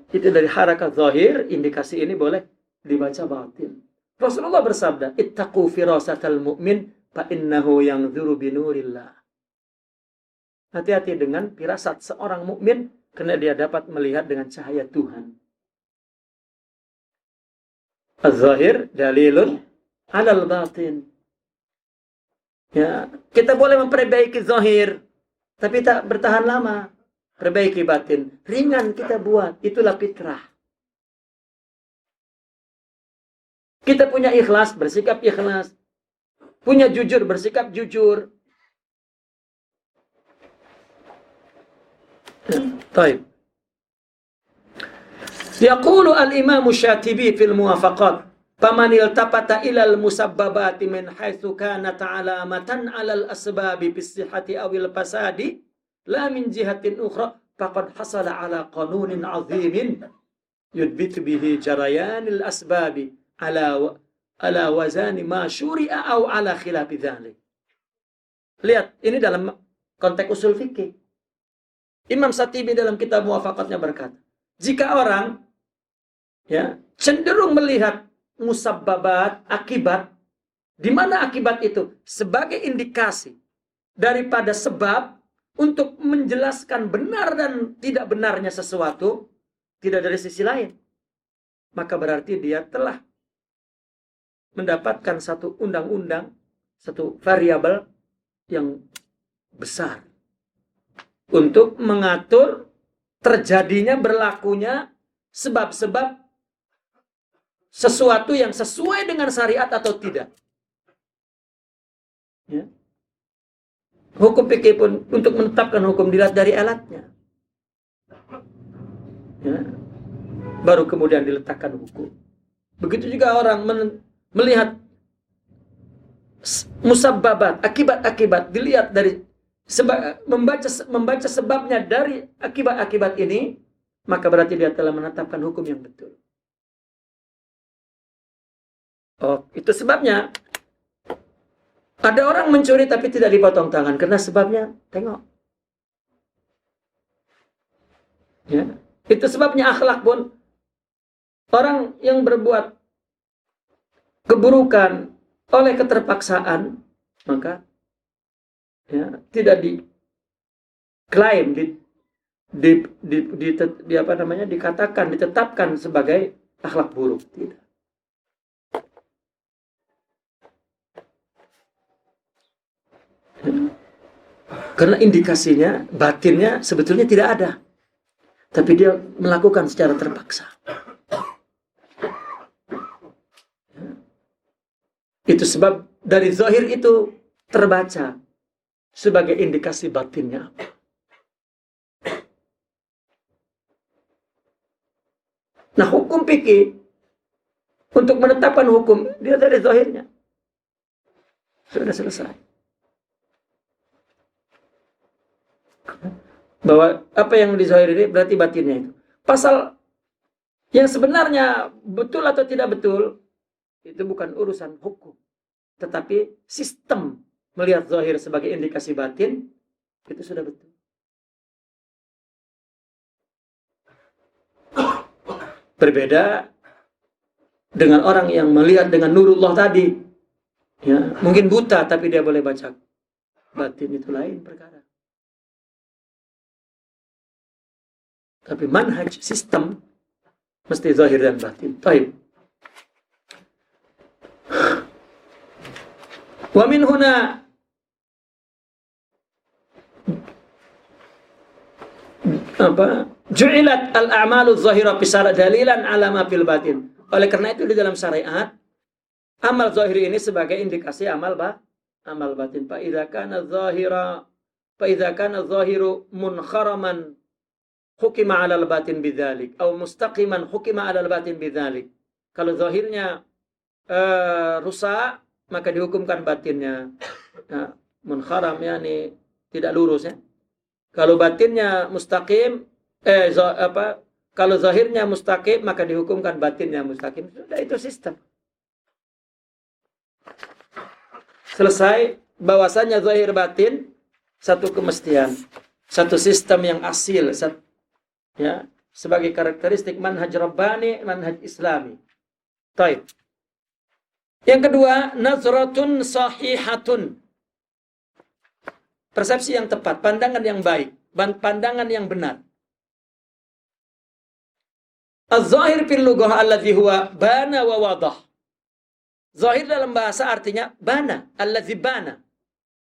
Itu dari harakat zahir, indikasi ini boleh dibaca batin. Rasulullah bersabda, ittaqu firasatal mu'min fa innahu yanzuru binurillah. Hati-hati dengan firasat seorang mukmin, karena dia dapat melihat dengan cahaya Tuhan. Az-zahir dalilun 'alal batin. Ya, kita boleh memperbaiki zahir, tapi tak bertahan lama. Perbaiki batin, ringan kita buat, itulah fitrah. Kita punya ikhlas, bersikap ikhlas. Punya jujur, bersikap jujur. Baik. Yaqulu al-Imam Syatibi fil Muwafaqat, faman iltafata ila al-musabbabati min haitsu kanat alamatan 'ala al-asbabi bis sihhati aw al-fasadi la min jihatin ukhra faqad hasala 'ala qanunin 'azimin yudbit bihi jarayan al-asbabi ala wazani ma syuri'a aw ala khilafi dzalik. Lihat, ini dalam konteks usul fikih. Imam Syatibi dalam kitab Muwafaqatnya berkata, jika orang ya, cenderung melihat musabbabat, akibat, di mana akibat itu sebagai indikasi daripada sebab untuk menjelaskan benar dan tidak benarnya sesuatu, tidak dari sisi lain, maka berarti dia telah mendapatkan satu undang-undang, satu variabel yang besar untuk mengatur terjadinya, berlakunya sebab-sebab sesuatu yang sesuai dengan syariat atau tidak. Ya. Hukum fikih pun untuk menetapkan hukum dilihat dari alatnya. Ya. Baru kemudian diletakkan hukum. Begitu juga orang melihat musabbabat, akibat-akibat, dilihat dari membaca sebabnya dari akibat-akibat ini, maka berarti dia telah menetapkan hukum yang betul. Oh, itu sebabnya ada orang mencuri tapi tidak dipotong tangan karena sebabnya, tengok. Ya, itu sebabnya akhlak pun, orang yang berbuat keburukan oleh keterpaksaan, maka ya, tidak diklaim, dikatakan, ditetapkan sebagai akhlak buruk, tidak. Karena indikasinya, batinnya sebetulnya tidak ada, tapi dia melakukan secara terpaksa. Itu sebab dari zahir itu terbaca sebagai indikasi batinnya. Nah, hukum fikih untuk menetapkan hukum dia dari zahirnya. Sudah selesai. Bahwa apa yang di zahir ini berarti batinnya itu. Pasal yang sebenarnya betul atau tidak betul itu bukan urusan hukum, tetapi sistem melihat zahir sebagai indikasi batin itu sudah betul. Berbeda dengan orang yang melihat dengan nurullah tadi, ya, mungkin buta tapi dia boleh baca batin, itu lain perkara. Tapi manhaj, sistem mesti zahir dan batin. Baik. Wa min huna ju'ilat al-a'malu zahira bisara dalilan ala ma fil batin. Oleh karena itu di dalam syariat amal zahir ini sebagai indikasi amal batin. Fa idza kana zahiru munkharaman hukima 'alal batin bidzalik atau mustaqiman hukima 'alal batin bidzalik. Kalau zahirnya rusak, maka dihukumkan batinnya. Nah, munkharam yakni tidak lurus, ya. Kalau batinnya mustaqim, kalau zahirnya mustaqim, maka dihukumkan batinnya mustaqim. Sudah, itu sistem. Selesai, bahwasanya zahir batin satu kemestian, satu sistem yang asil, ya, sebagai karakteristik manhaj rabbani, manhaj islami. Taib. Yang kedua, nazratun sahihatun. Persepsi yang tepat, pandangan yang baik, pandangan yang benar. Az-zahir fil lughah alladhi huwa bana wa wadah. Zahir dalam bahasa artinya bana, alladhi bana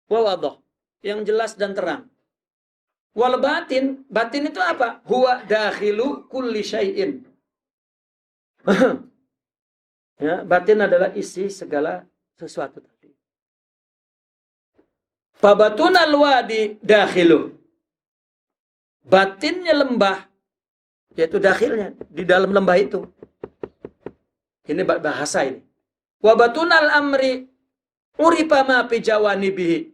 wa wadah, yang jelas dan terang. Wal batin, batin itu apa? Huwa dakhilu kulli syai'in. Ya, batin adalah isi segala sesuatu tadi. Fabatunal wadi dakhilu. Batinnya lembah, yaitu dakhilnya, di dalam lembah itu. Ini bahasa ini. Wabatunal amri uripa ma fi jawanibihi.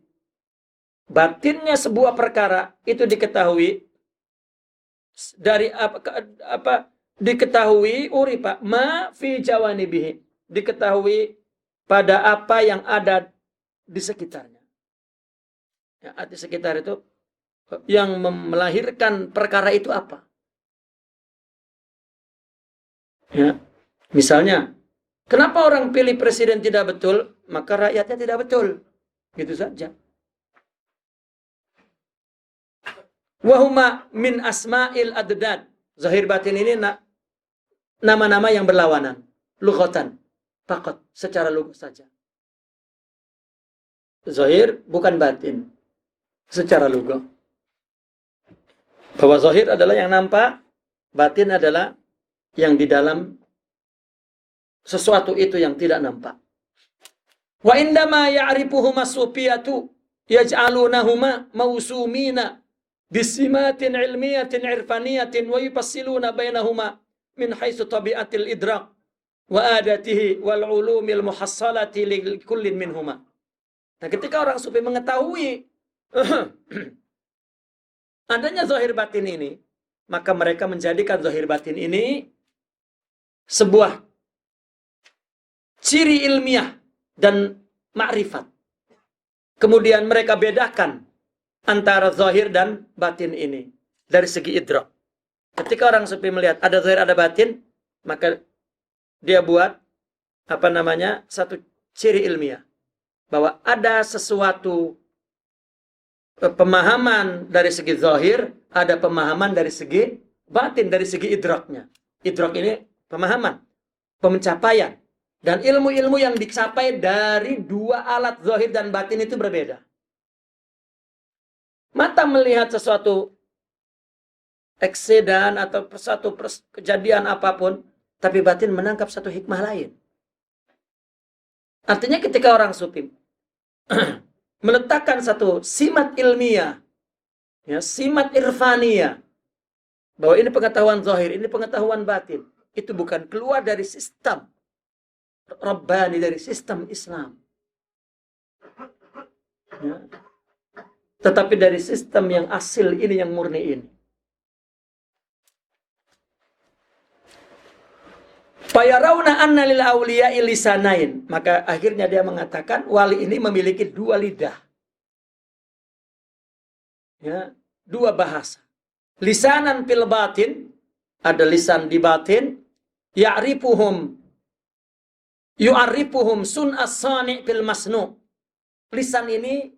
Batinnya sebuah perkara itu diketahui dari apa diketahui uripa ma fi jawanibihi, diketahui pada apa yang ada di sekitarnya. Ya, di sekitar itu yang melahirkan perkara itu apa? Ya. Misalnya, kenapa orang pilih presiden tidak betul, maka rakyatnya tidak betul. Gitu saja. Wahuma min asma'il adad. Zahir batin ini nama-nama yang berlawanan. Lughatan. Faqat. Secara lugah saja. Zahir bukan batin. Secara lugah. Bahwa zahir adalah yang nampak. Batin adalah yang di dalam sesuatu itu yang tidak nampak. Wa indama ya'rifuhuma sufiyatu yaj'alunahuma mawsumina bisimatin ilmiyatin irfaniyatin wa yufassiluna bainahuma min haitsu tabi'atil idrak wa adatihi wal ulumil muhassalati li kullin minhuma. Nah, ketika orang sufi mengetahui adanya zahir batin ini, maka mereka menjadikan zahir batin ini sebuah ciri ilmiah dan ma'rifat. Kemudian mereka bedakan antara zahir dan batin ini dari segi idrak. Ketika orang sufi melihat ada zahir ada batin, maka dia buat satu ciri ilmiah bahwa ada sesuatu pemahaman dari segi zahir, ada pemahaman dari segi batin, dari segi idraknya. Idrak ini pemahaman, pencapaian. Dan ilmu-ilmu yang dicapai dari dua alat zahir dan batin itu berbeda. Mata melihat sesuatu eksidan atau satu kejadian apapun, tapi batin menangkap satu hikmah lain. Artinya ketika orang sufi meletakkan satu simat ilmiah, ya, simat irfaniyah, bahwa ini pengetahuan zahir, ini pengetahuan batin, itu bukan keluar dari sistem Rabbani, dari sistem Islam, ya, tetapi dari sistem yang asil ini, yang murni ini. Fayarawna anna lil awliya'i lisanain. Maka akhirnya dia mengatakan wali ini memiliki dua lidah. Ya, dua bahasa. Lisanan fil batin, ada lisan di batin, yu'arifuhum sun'as sani' fil masnu'. Lisan ini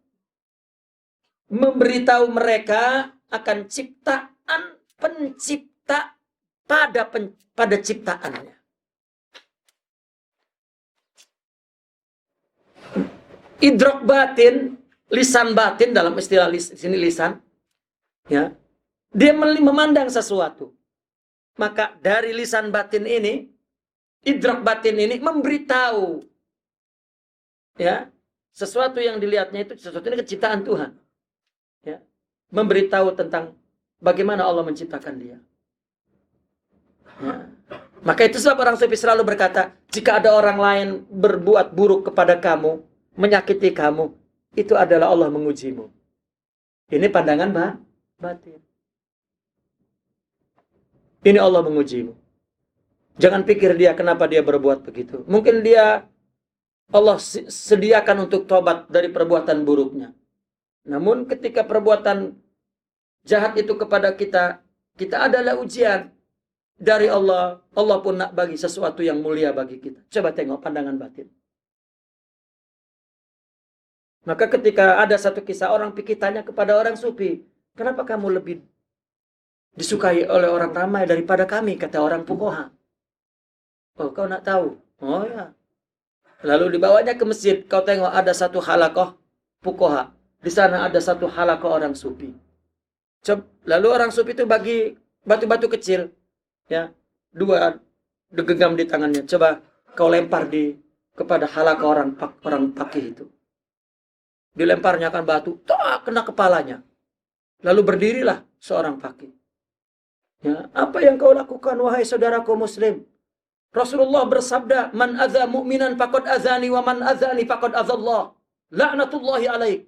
memberitahu mereka akan ciptaan pencipta pada ciptaannya. Idrak batin, lisan batin dalam istilah sini lisan, ya, dia memandang sesuatu. Maka dari lisan batin ini, idrak batin ini memberitahu, ya, sesuatu yang dilihatnya itu sesuatu ini ciptaan Tuhan, ya, memberitahu tentang bagaimana Allah menciptakan dia. Ya. Maka itu sebab orang sufi selalu berkata, jika ada orang lain berbuat buruk kepada kamu, menyakiti kamu, itu adalah Allah mengujimu. Ini pandangan batin. Ini Allah mengujimu. Jangan pikir dia kenapa dia berbuat begitu. Mungkin Allah sediakan untuk tobat dari perbuatan buruknya. Namun ketika perbuatan jahat itu kepada kita adalah ujian dari Allah. Allah pun nak bagi sesuatu yang mulia bagi kita. Coba tengok pandangan batin. Maka ketika ada satu kisah, orang pikir tanya kepada orang sufi, kenapa kamu lebih disukai oleh orang ramai daripada kami, kata orang fuqaha. Oh, kau nak tahu? Oh ya. Lalu dibawanya ke masjid, kau tengok ada satu halaqah fuqaha. Di sana ada satu halaqah orang sufi. Lalu orang sufi itu bagi batu-batu kecil, ya, dua digenggam di tangannya. Coba kau lempar kepada halaqah orang fakih itu. Dilemparnya akan batu, tak kena kepalanya. Lalu berdirilah seorang fakih. Ya, apa yang kau lakukan wahai saudaraku muslim? Rasulullah bersabda, man adza mu'minan faqad azani wa man azani faqad azallah. La'natullahi alaik.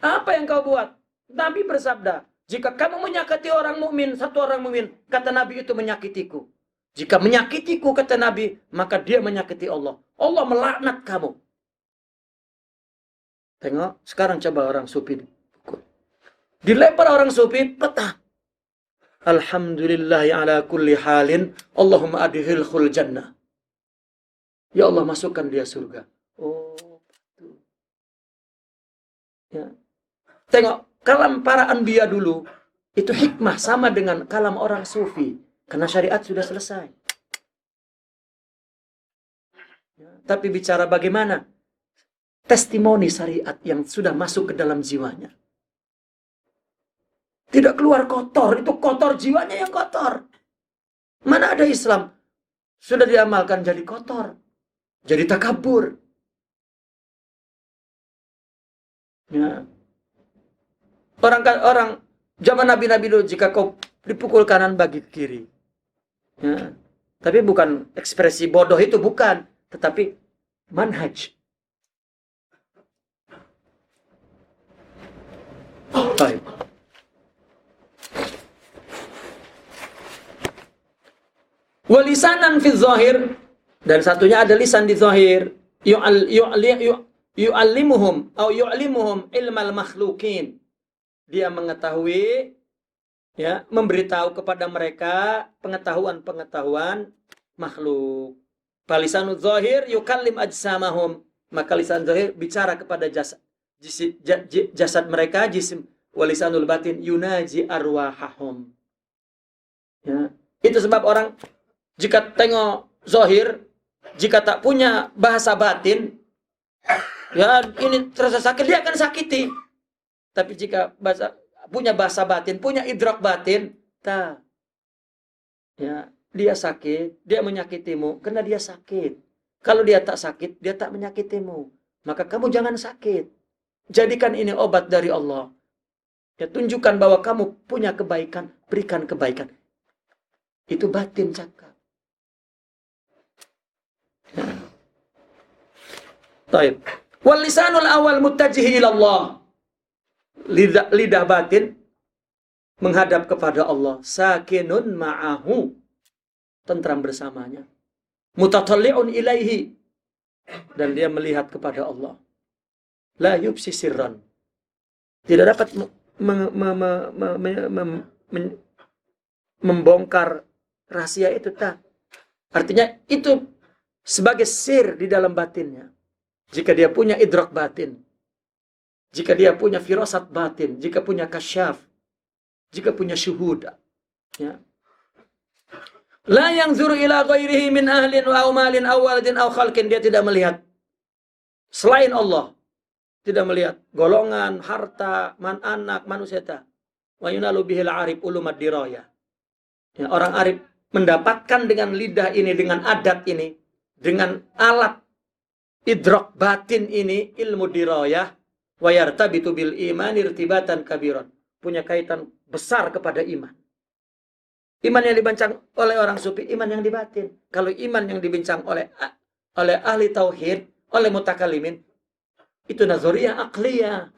Apa yang kau buat? Nabi bersabda, jika kamu menyakiti orang mukmin, satu orang mukmin, kata Nabi itu menyakitiku. Jika menyakitiku, kata Nabi, maka dia menyakiti Allah. Allah melaknat kamu. Tengok, sekarang coba orang sufi. Dilempar orang sufi, petah. alhamdulillahi ala kulli halin, Allahumma adkhilhul jannah. Ya Allah, masukkan dia surga. Oh, ya. Tengok, kalam para anbiya dulu, itu hikmah sama dengan kalam orang sufi. Karena syariat sudah selesai. Ya. Tapi bicara bagaimana testimoni syariat yang sudah masuk ke dalam jiwanya. Tidak keluar kotor, itu kotor jiwanya yang kotor. Mana ada Islam sudah diamalkan jadi kotor, jadi takabur. Ya. Orang zaman Nabi-Nabi dulu, jika kau dipukul kanan bagi ke kiri. Ya. Tapi bukan ekspresi bodoh itu, bukan. Tetapi manhaj. Baik. Walisanan fi zahir, dan satunya ada lisan di zahir, yu'allimuhum atau yu'allimuhum ilmal makhlukin. Dia mengetahui, ya, memberitahu kepada mereka pengetahuan-pengetahuan makhluk. Falisanu zahir yukallim ajsamahum, maka lisan zahir bicara kepada jasad mereka, jisim. Walisanul batin yunaji arwahahum. Ya, itu sebab orang jika tengok zahir, jika tak punya bahasa batin, ya ini terasa sakit, dia akan sakiti. Tapi jika punya bahasa batin, punya idrak batin, ya, dia sakit, dia menyakitimu karena dia sakit. Kalau dia tak sakit, dia tak menyakitimu. Maka kamu jangan sakit. Jadikan ini obat dari Allah. Ya, tunjukkan bahwa kamu punya kebaikan, berikan kebaikan. Itu batin cakap. Taib. Wal lisanul awal muttajihi ila Allah. Lidah batin menghadap kepada Allah. Sakinun ma'ahu. Tentram bersamanya. Mutatalli'un ilaihi. Dan dia melihat kepada Allah. La yubsi sirran. Tidak dapat membongkar rahasia itu. Artinya itu sebagai sir di dalam batinnya. Jika dia punya idrak batin, jika dia punya firasat batin, jika punya kasyaf, jika punya syuhud, ya. La yanzuru ila ghairihi min ahlin wa malin aw waladin aw khalqin, dia tidak melihat selain Allah, tidak melihat golongan, harta, anak, manusia. Wa yunalu bihil arif ulumad dirayah. Ya, orang arif mendapatkan dengan lidah ini, dengan adat ini, dengan alat idrak batin ini, ilmu dirayah, wa yartabitu bil iman irtibatan kabiran, punya kaitan besar kepada iman. Iman yang dibincang oleh orang sufi, iman yang di batin. Kalau iman yang dibincang oleh ahli tauhid, oleh mutakalimin, itu nazariyah aqliyah.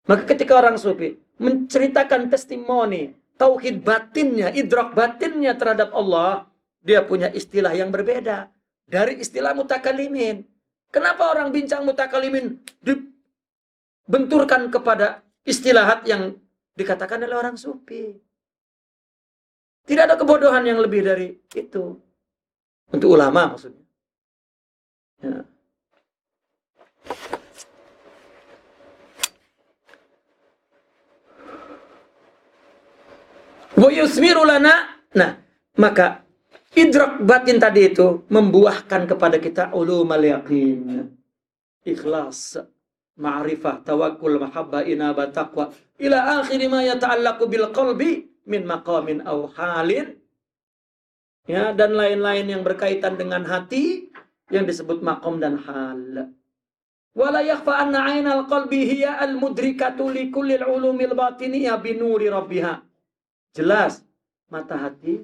Maka ketika orang sufi menceritakan testimoni tauhid batinnya, idrak batinnya terhadap Allah, dia punya istilah yang berbeda dari istilah mutakalimin. Kenapa orang bincang mutakalimin dibenturkan kepada istilahat yang dikatakan oleh orang sufi? Tidak ada kebodohan yang lebih dari itu. Untuk ulama maksudnya. Ya. Wa yusmiru lana. Nah, maka idrak batin tadi itu membuahkan kepada kita ulumul yaqin, ikhlas, ma'rifah, tawakkul, mahabbah, inabah, taqwa, ila akhir ma yata'allaqu bil qalbi min maqamin aw halin. Ya, dan lain-lain yang berkaitan dengan hati yang disebut maqam dan hal. Wala yakhfa anna 'ainal qalbi hiya al-mudrikatu li kulli al-ulumil batiniyah bi nuri rabbiha. Jelas, mata hati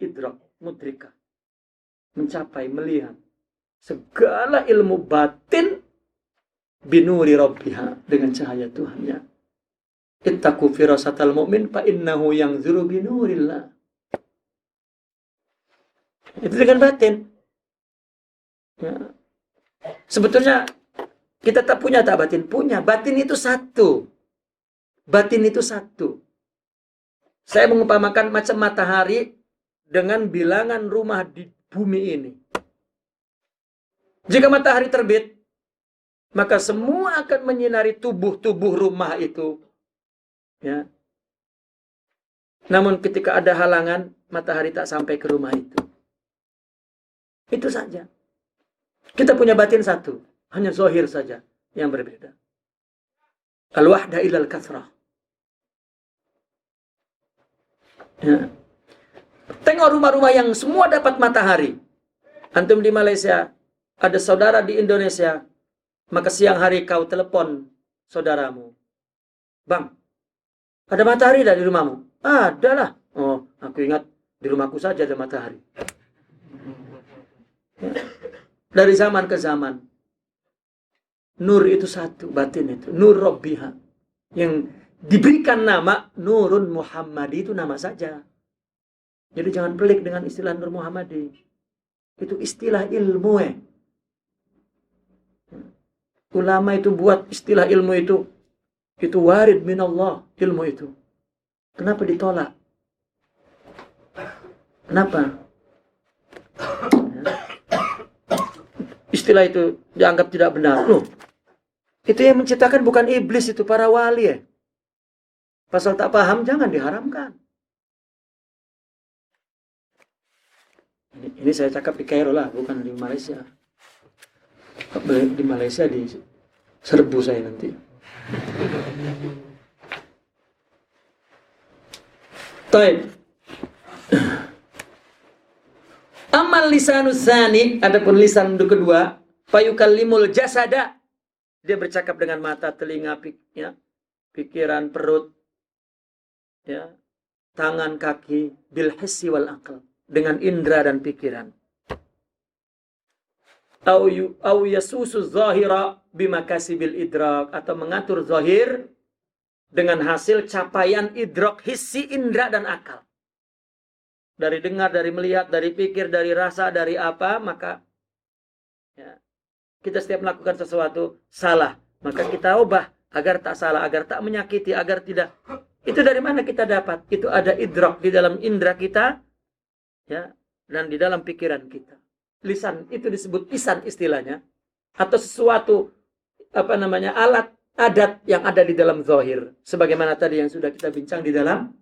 idrak, mudrika, mencapai, melihat segala ilmu batin binuri rabbiha, dengan cahaya Tuhannya. Ittaqu firasatal mu'min fa innahu yanzuru binurillah. Itu dengan batin. Ya. Sebetulnya kita tak punya tak batin, punya. Batin itu satu. batin itu satu. Saya mengumpamakan macam matahari dengan bilangan rumah di bumi ini. Jika matahari terbit, maka semua akan menyinari tubuh-tubuh rumah itu. Ya. Namun ketika ada halangan, matahari tak sampai ke rumah itu. Itu saja. Kita punya batin satu, hanya zahir saja yang berbeda. Al-wahda ilal kathrah. Ya. Tengok rumah-rumah yang semua dapat matahari. Antum di Malaysia, ada saudara di Indonesia, maka siang hari kau telepon saudaramu. Bang, ada matahari di rumahmu? Ada lah. Oh, aku ingat di rumahku saja ada matahari. Ya. Dari zaman ke zaman. Nur itu satu, batin itu. Nur Rabbiha. Yang diberikan nama Nurun Muhammadi itu nama saja. Jadi jangan pelik dengan istilah Nur Muhammadi. Itu istilah ilmu. Ulama itu buat istilah ilmu itu. Itu warid minallah, ilmu itu. Kenapa ditolak? Kenapa? Istilah itu dianggap tidak benar. Loh, itu yang menciptakan bukan iblis, itu para wali ya. Pasal tak paham jangan diharamkan. Ini saya cakap di Kairo lah, bukan di Malaysia. Di Malaysia diserbu saya nanti. Taib. Amal lisanus tsani, adapun lisan kedua, fayukallimul jasada. Dia bercakap dengan mata, telinga, pikiran, perut, ya, tangan, kaki, bil hissi wal aql, dengan indera dan pikiran. Au yasusu zahira bimakasibil idrak, atau mengatur zahir dengan hasil capaian idrak, hissi, indera dan akal. Dari dengar, dari melihat, dari pikir, dari rasa, dari apa, maka ya, kita setiap melakukan sesuatu salah, maka kita ubah agar tak salah, agar tak menyakiti, agar tidak. Itu dari mana kita dapat? Itu ada idrak di dalam indera kita, ya, dan di dalam pikiran kita. Lisan itu disebut lisan istilahnya, atau sesuatu alat adat yang ada di dalam zahir, sebagaimana tadi yang sudah kita bincang di dalam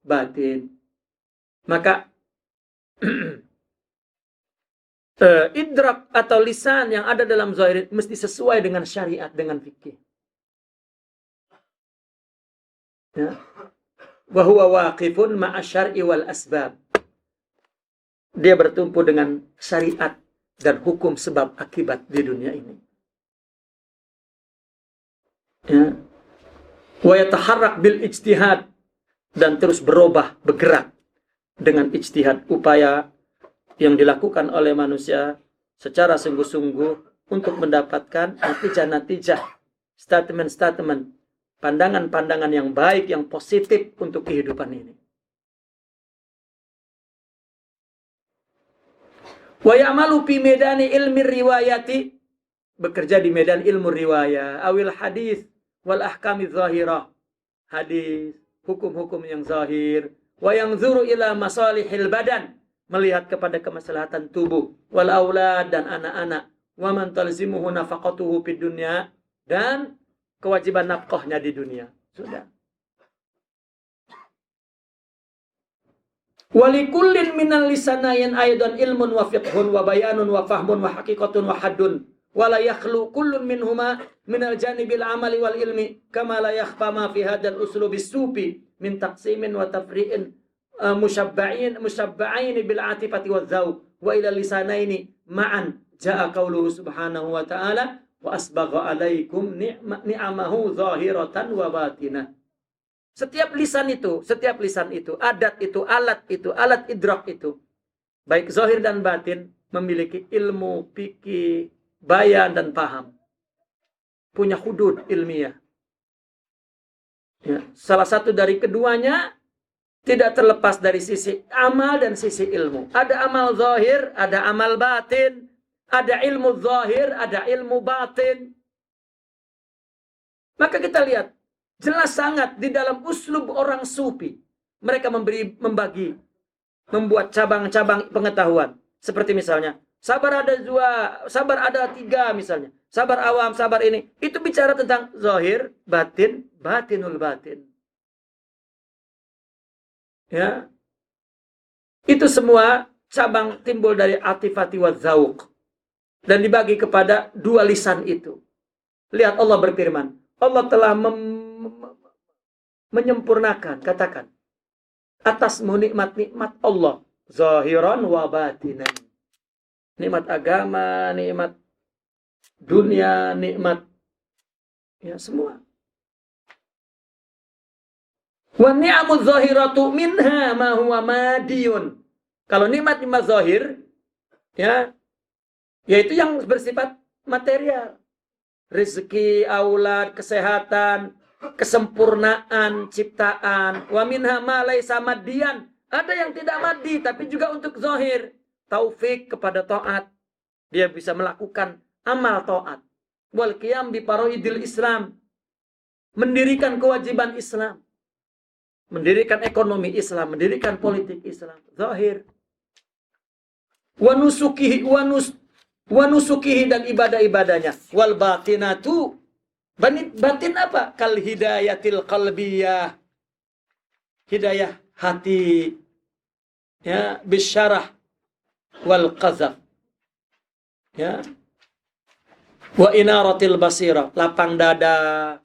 batin. Maka idrak atau lisan yang ada dalam zahir mesti sesuai dengan syariat, dengan fikih. Ya. Wa huwa waqifun ma'a syar'i wal asbab. Dia bertumpu dengan syariat dan hukum sebab akibat di dunia ini. Ya. Wa yataharrak bil ijtihad, dan terus berubah, bergerak dengan ijtihad, upaya yang dilakukan oleh manusia secara sungguh-sungguh untuk mendapatkan natijah-natijah, statement-statement, pandangan-pandangan yang baik, yang positif untuk kehidupan ini. Wa ya'malu fi medani ilmi riwayati, bekerja di medan ilmu riwayat, awil hadis wal ahkami zahirah, hadis, hukum-hukum yang zahir, wa yanzuru ila masalihil badan, melihat kepada kemaslahatan tubuh, wal aulad, dan anak-anak, wa man talzimuhu nafaqatuhu fid dunya, dan kewajiban nafkahnya di dunia. Sudah. Walikullin minal lisanayn aidan ilmun wa fiqhun wa bayanun wa fahmun wa haqiqatun wa haddun, wa la yakhlu kullun minhuma minal janibil amali wal ilmi, kama la yakhfa ma fi hadzal uslubis sufi min taqsimin wa tafri'in musyabba'ain bil atifati wa dzauq, wa ila lisanaini ma'an jaa qauluhu subhanahu wa ta'ala wa asbagha alaikum ni'amahu zahiratan wa batinah. Setiap lisan itu, adat itu, alat idrak itu, baik zahir dan batin, memiliki ilmu, fikih, bayan dan paham. Punya hudud ilmiah. Ya, salah satu dari keduanya tidak terlepas dari sisi amal dan sisi ilmu. Ada amal zahir, ada amal batin, ada ilmu zahir, ada ilmu batin. Maka kita lihat, Jelas sangat di dalam uslub orang sufi. Mereka membuat cabang-cabang pengetahuan. Seperti misalnya, sabar ada dua, sabar ada tiga misalnya. Sabar awam, sabar ini. Itu bicara tentang zahir, batin, batinul batin. Ya. Itu semua cabang timbul dari atifati wa zauq. Dan dibagi kepada dua lisan itu. Lihat Allah berfirman. Allah telah menyempurnakan, katakan. Atasmu nikmat-nikmat Allah. Zahiran wa batinan. Nikmat agama, nikmat dunia, nikmat. Ya, semua. Wa ni'amul zahiratu minha ma huwa madiyun. Kalau nikmat-nikmat zahir, ya, yaitu yang bersifat material. Rezeki, aulad, kesehatan, kesempurnaan, ciptaan. Wa minha ma laisa madiyan. Ada yang tidak madi, tapi juga untuk zahir. Taufik kepada taat. Dia bisa melakukan amal taat. Wal qiyam bi faraidil Islam. Mendirikan kewajiban Islam. Mendirikan ekonomi Islam, mendirikan politik Islam. Zahir. Wa nusukihi dan ibadah-ibadahnya. Wal batinatu. Batin apa? Kal hidayatil qalbiyah. Hidayah hati. Ya, bisyarah wal qazaf. Ya. Wa inaratil basira. Lapang dada.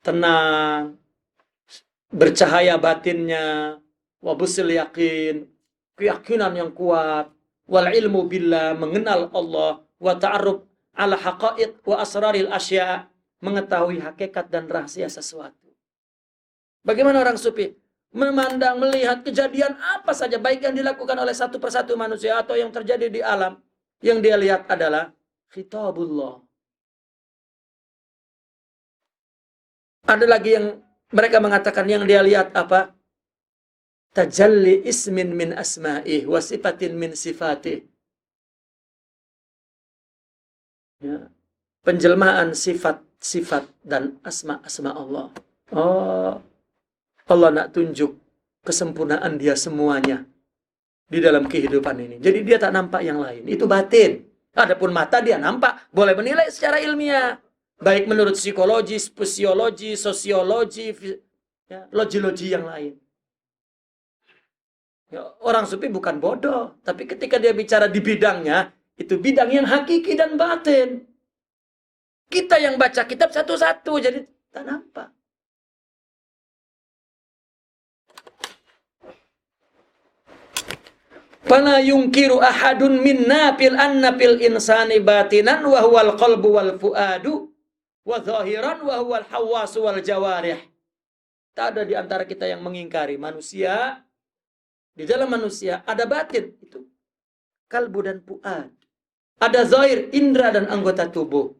Tenang. Bercahaya batinnya. Wa busil yakin. Keyakinan yang kuat. Wal ilmu billah. Mengenal Allah. Wa ta'arruf ala haqaiq wa asraril asya'. Mengetahui hakikat dan rahasia sesuatu. Bagaimana orang sufi? Memandang, melihat kejadian apa saja. Baik yang dilakukan oleh satu persatu manusia. Atau yang terjadi di alam. Yang dia lihat adalah khitabullah. Ada lagi yang mereka mengatakan yang dia lihat apa? Tajalli ismin min asma'ih wa sifatin min sifatih. Ya. Penjelmaan sifat-sifat dan asma-asma Allah. Oh, Allah nak tunjuk kesempurnaan dia semuanya di dalam kehidupan ini. Jadi dia tak nampak yang lain. Itu batin. Adapun mata dia nampak. Boleh menilai secara ilmiah. Baik menurut psikologi, fisiologi, sosiologi, ya, logi-logi yang lain. Ya, orang sufi bukan bodoh. Tapi ketika dia bicara di bidangnya, itu bidang yang hakiki dan batin. Kita yang baca kitab satu-satu, jadi tak nampak. Fala yungkiru ahadun minna fil anna fil insani batinan wa huwal qalbu wal fuadu wa zahiran wa huwal hawasu wal jawarih. Tak ada di antara kita yang mengingkari manusia. Di dalam manusia ada batin, itu kalbu dan fuad. Ada zahir, indra dan anggota tubuh.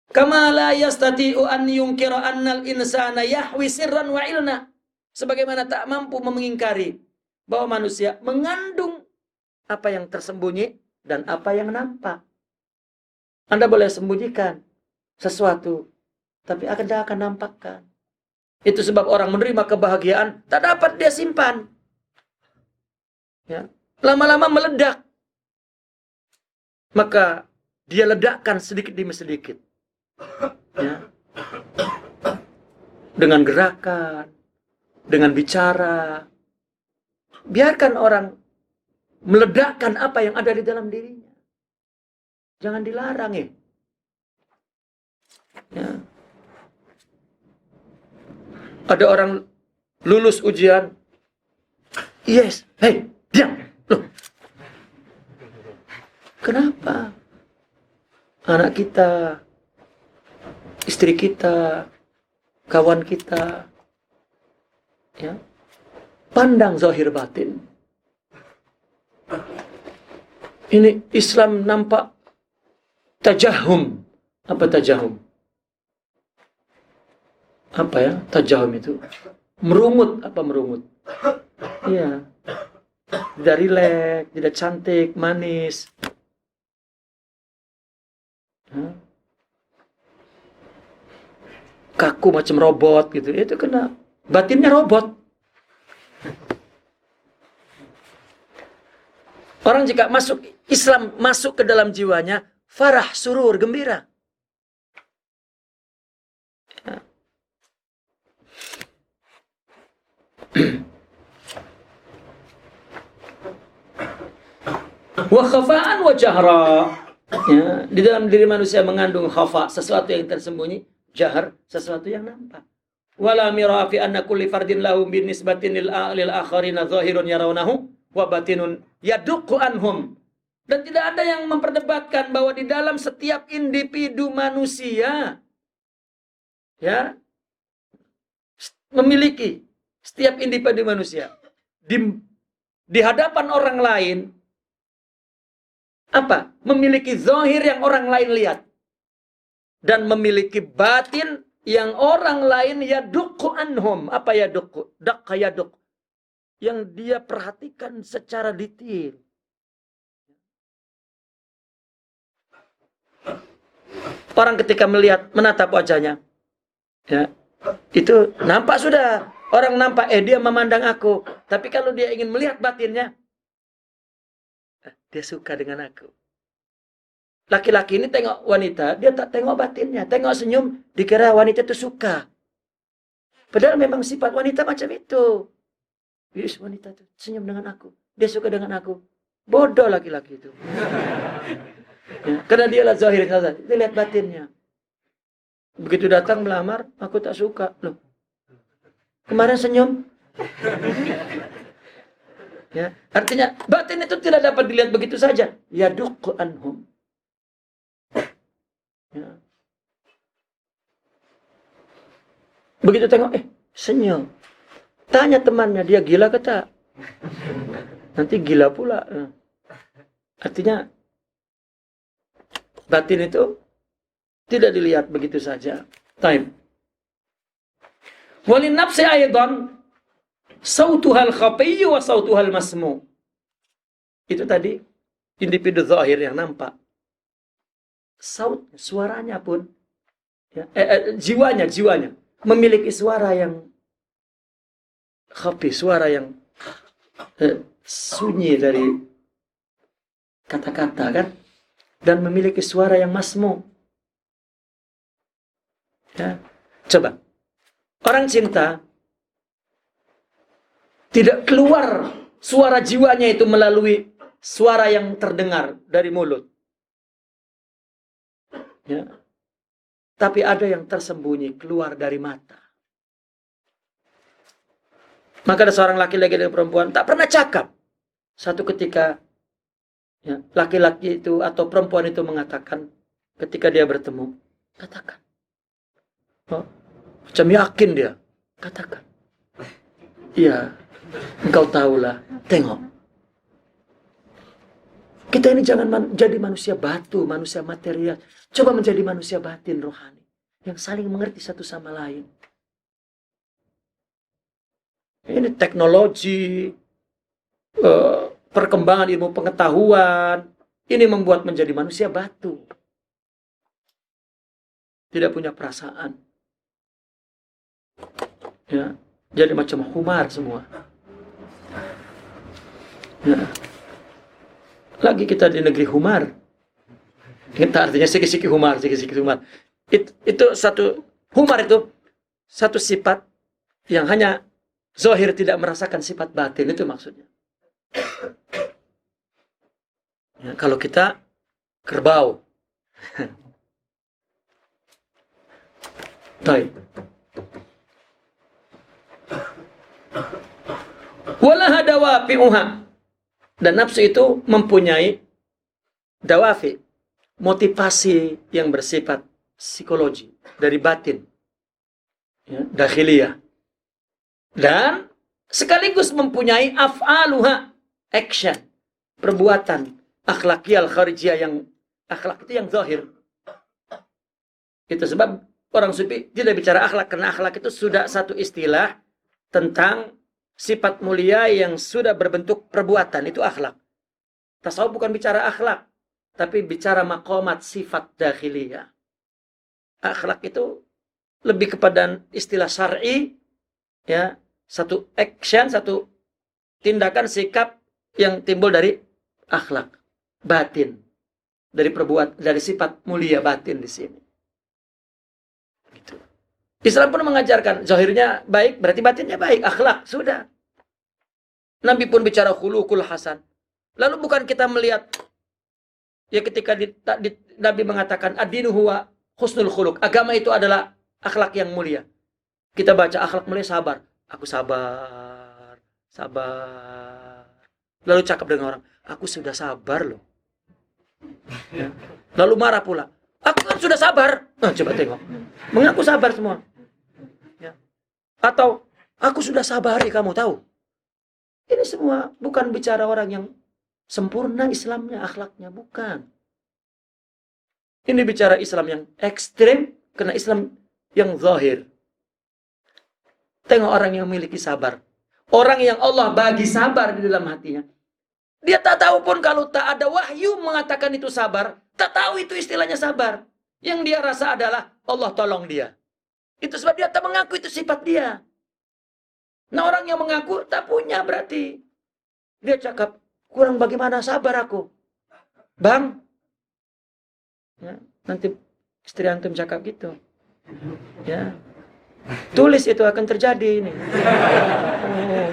Kama la yastati'u an yungkira annal insana yahwi sirran wa ilna. Sebagaimana tak mampu mengingkari bahwa manusia mengandung apa yang tersembunyi dan apa yang nampak. Anda boleh sembunyikan sesuatu, tapi Anda akan nampakkan. Itu sebab orang menerima kebahagiaan, tak dapat dia simpan. Ya. Lama-lama meledak. Maka dia ledakkan sedikit demi sedikit. Ya. Dengan gerakan, dengan bicara. Biarkan orang meledakkan apa yang ada di dalam dirinya. Jangan dilarang ya. Ya. Ada orang lulus ujian. Yes, hey, diam. Loh. Kenapa? Anak kita, istri kita, kawan kita, ya, pandang zahir batin. Ini Islam nampak tajahum. Apa tajahum? Apa ya tajahum itu? Merungut. Apa merungut? Iya. Tidak rileks, tidak cantik, manis. kaku macam robot gitu. Itu kena batinnya robot. Orang jika masuk Islam, masuk ke dalam jiwanya, farah, surur, gembira. Ya. Wa khafa'an wa jahra. Ya, di dalam diri manusia mengandung khafa, sesuatu yang tersembunyi, jahar, sesuatu yang nampak. Wala mira fi anna kulli fardin lahu bin nisbatin lil akharina zahirun yarawnahu wa batinun yaduqqu anhum. Dan tidak ada yang memperdebatkan bahwa di dalam setiap individu manusia, ya, memiliki setiap individu manusia di hadapan orang lain, apa? Memiliki zahir yang orang lain lihat. Dan memiliki batin yang orang lain yaduqqu anhum. Apa yaduqqu? Daqqa yaduq. Yang dia perhatikan secara detail. Orang ketika melihat, menatap wajahnya, ya, itu nampak sudah. Orang nampak, dia memandang aku. Tapi kalau dia ingin melihat batinnya, dia suka dengan aku. Laki-laki ini tengok wanita, dia tak tengok batinnya. Tengok senyum, dikira wanita itu suka. Padahal memang sifat wanita macam itu. Yes, wanita itu senyum dengan aku. Dia suka dengan aku. Bodoh laki-laki itu. Ya, karena dialah zahir saja. Dia lihat batinnya. Begitu datang melamar, aku tak suka. Loh, kemarin senyum. Ya, artinya batin itu tidak dapat dilihat begitu saja. Yaduqqu anhum. Ya. Begitu tengok, senyum. Tanya temannya, dia gila ke tak? Nanti gila pula. Artinya batin itu tidak dilihat begitu saja. Time. Walin nafsi aidan sautuhal khafiyyu wa sautuhal masmu. Itu tadi individu zahir yang nampak. Suaranya pun, ya, jiwanya memiliki suara yang khafi, suara yang sunyi dari kata-kata, kan? Dan memiliki suara yang masmu. Ya. Coba, orang cinta tidak keluar suara jiwanya itu melalui suara yang terdengar dari mulut. Ya. Tapi ada yang tersembunyi keluar dari mata. Maka ada seorang laki-laki dan perempuan tak pernah cakap. Satu ketika, ya, laki-laki itu atau perempuan itu mengatakan ketika dia bertemu, katakan. Oh, macam yakin dia. Katakan. Iya, engkau tahulah. Tengok. Kita ini jangan jadi manusia batu, manusia material. Coba menjadi manusia batin, rohani. Yang saling mengerti satu sama lain. Ini teknologi, perkembangan ilmu pengetahuan. Ini membuat menjadi manusia batu. Tidak punya perasaan. Ya, jadi macam humar semua. Ya. Lagi kita di negeri humar. Kita artinya sikit-sikit humar. Itu satu, humar itu satu sifat yang hanya zahir tidak merasakan sifat batin, itu maksudnya. Ya, kalau kita kerbau. Baik. Walaha dawafi'uha. Dan nafsu itu mempunyai dawafi, motivasi yang bersifat psikologi, dari batin, ya, dakhiliyah. Dan sekaligus mempunyai af'aluha, action, perbuatan, akhlakiyah al-kharijiyah, yang akhlak itu yang zahir. Itu sebab orang sufi tidak bicara akhlak, karena akhlak itu sudah satu istilah tentang sifat mulia yang sudah berbentuk perbuatan, itu akhlak. Tasawuf bukan bicara akhlak, tapi bicara maqamat sifat dakhiliyah. Akhlak itu lebih kepada istilah syar'i, ya, satu action, satu tindakan, sikap yang timbul dari akhlak batin, dari dari sifat mulia batin di sini. Gitu. Islam pun mengajarkan zahirnya baik, berarti batinnya baik, akhlak, sudah. Nabi pun bicara khuluqul hasan. Lalu bukan kita melihat, ya ketika Nabi mengatakan ad-dinu huwa husnul khuluq, agama itu adalah akhlak yang mulia. Kita baca akhlak mulia, sabar. Aku sabar, sabar. Lalu cakap dengan orang, aku sudah sabar loh. Ya. Lalu marah pula, aku kan sudah sabar. Coba tengok, mengaku sabar semua. Ya. Atau, aku sudah sabar, kamu tahu. Ini semua bukan bicara orang yang sempurna Islamnya, akhlaknya, bukan. Ini bicara Islam yang ekstrim, karena Islam yang zahir. Tengok orang yang memiliki sabar. Orang yang Allah bagi sabar di dalam hatinya. Dia tak tahu pun kalau tak ada wahyu mengatakan itu sabar. Tak tahu itu istilahnya sabar. Yang dia rasa adalah Allah tolong dia. Itu sebab dia tak mengaku itu sifat dia. Nah, orang yang mengaku tak punya berarti. Dia cakap, kurang bagaimana sabar aku. Bang. Ya, nanti istri antum cakap gitu. Ya. Tulis itu akan terjadi ini. Oh.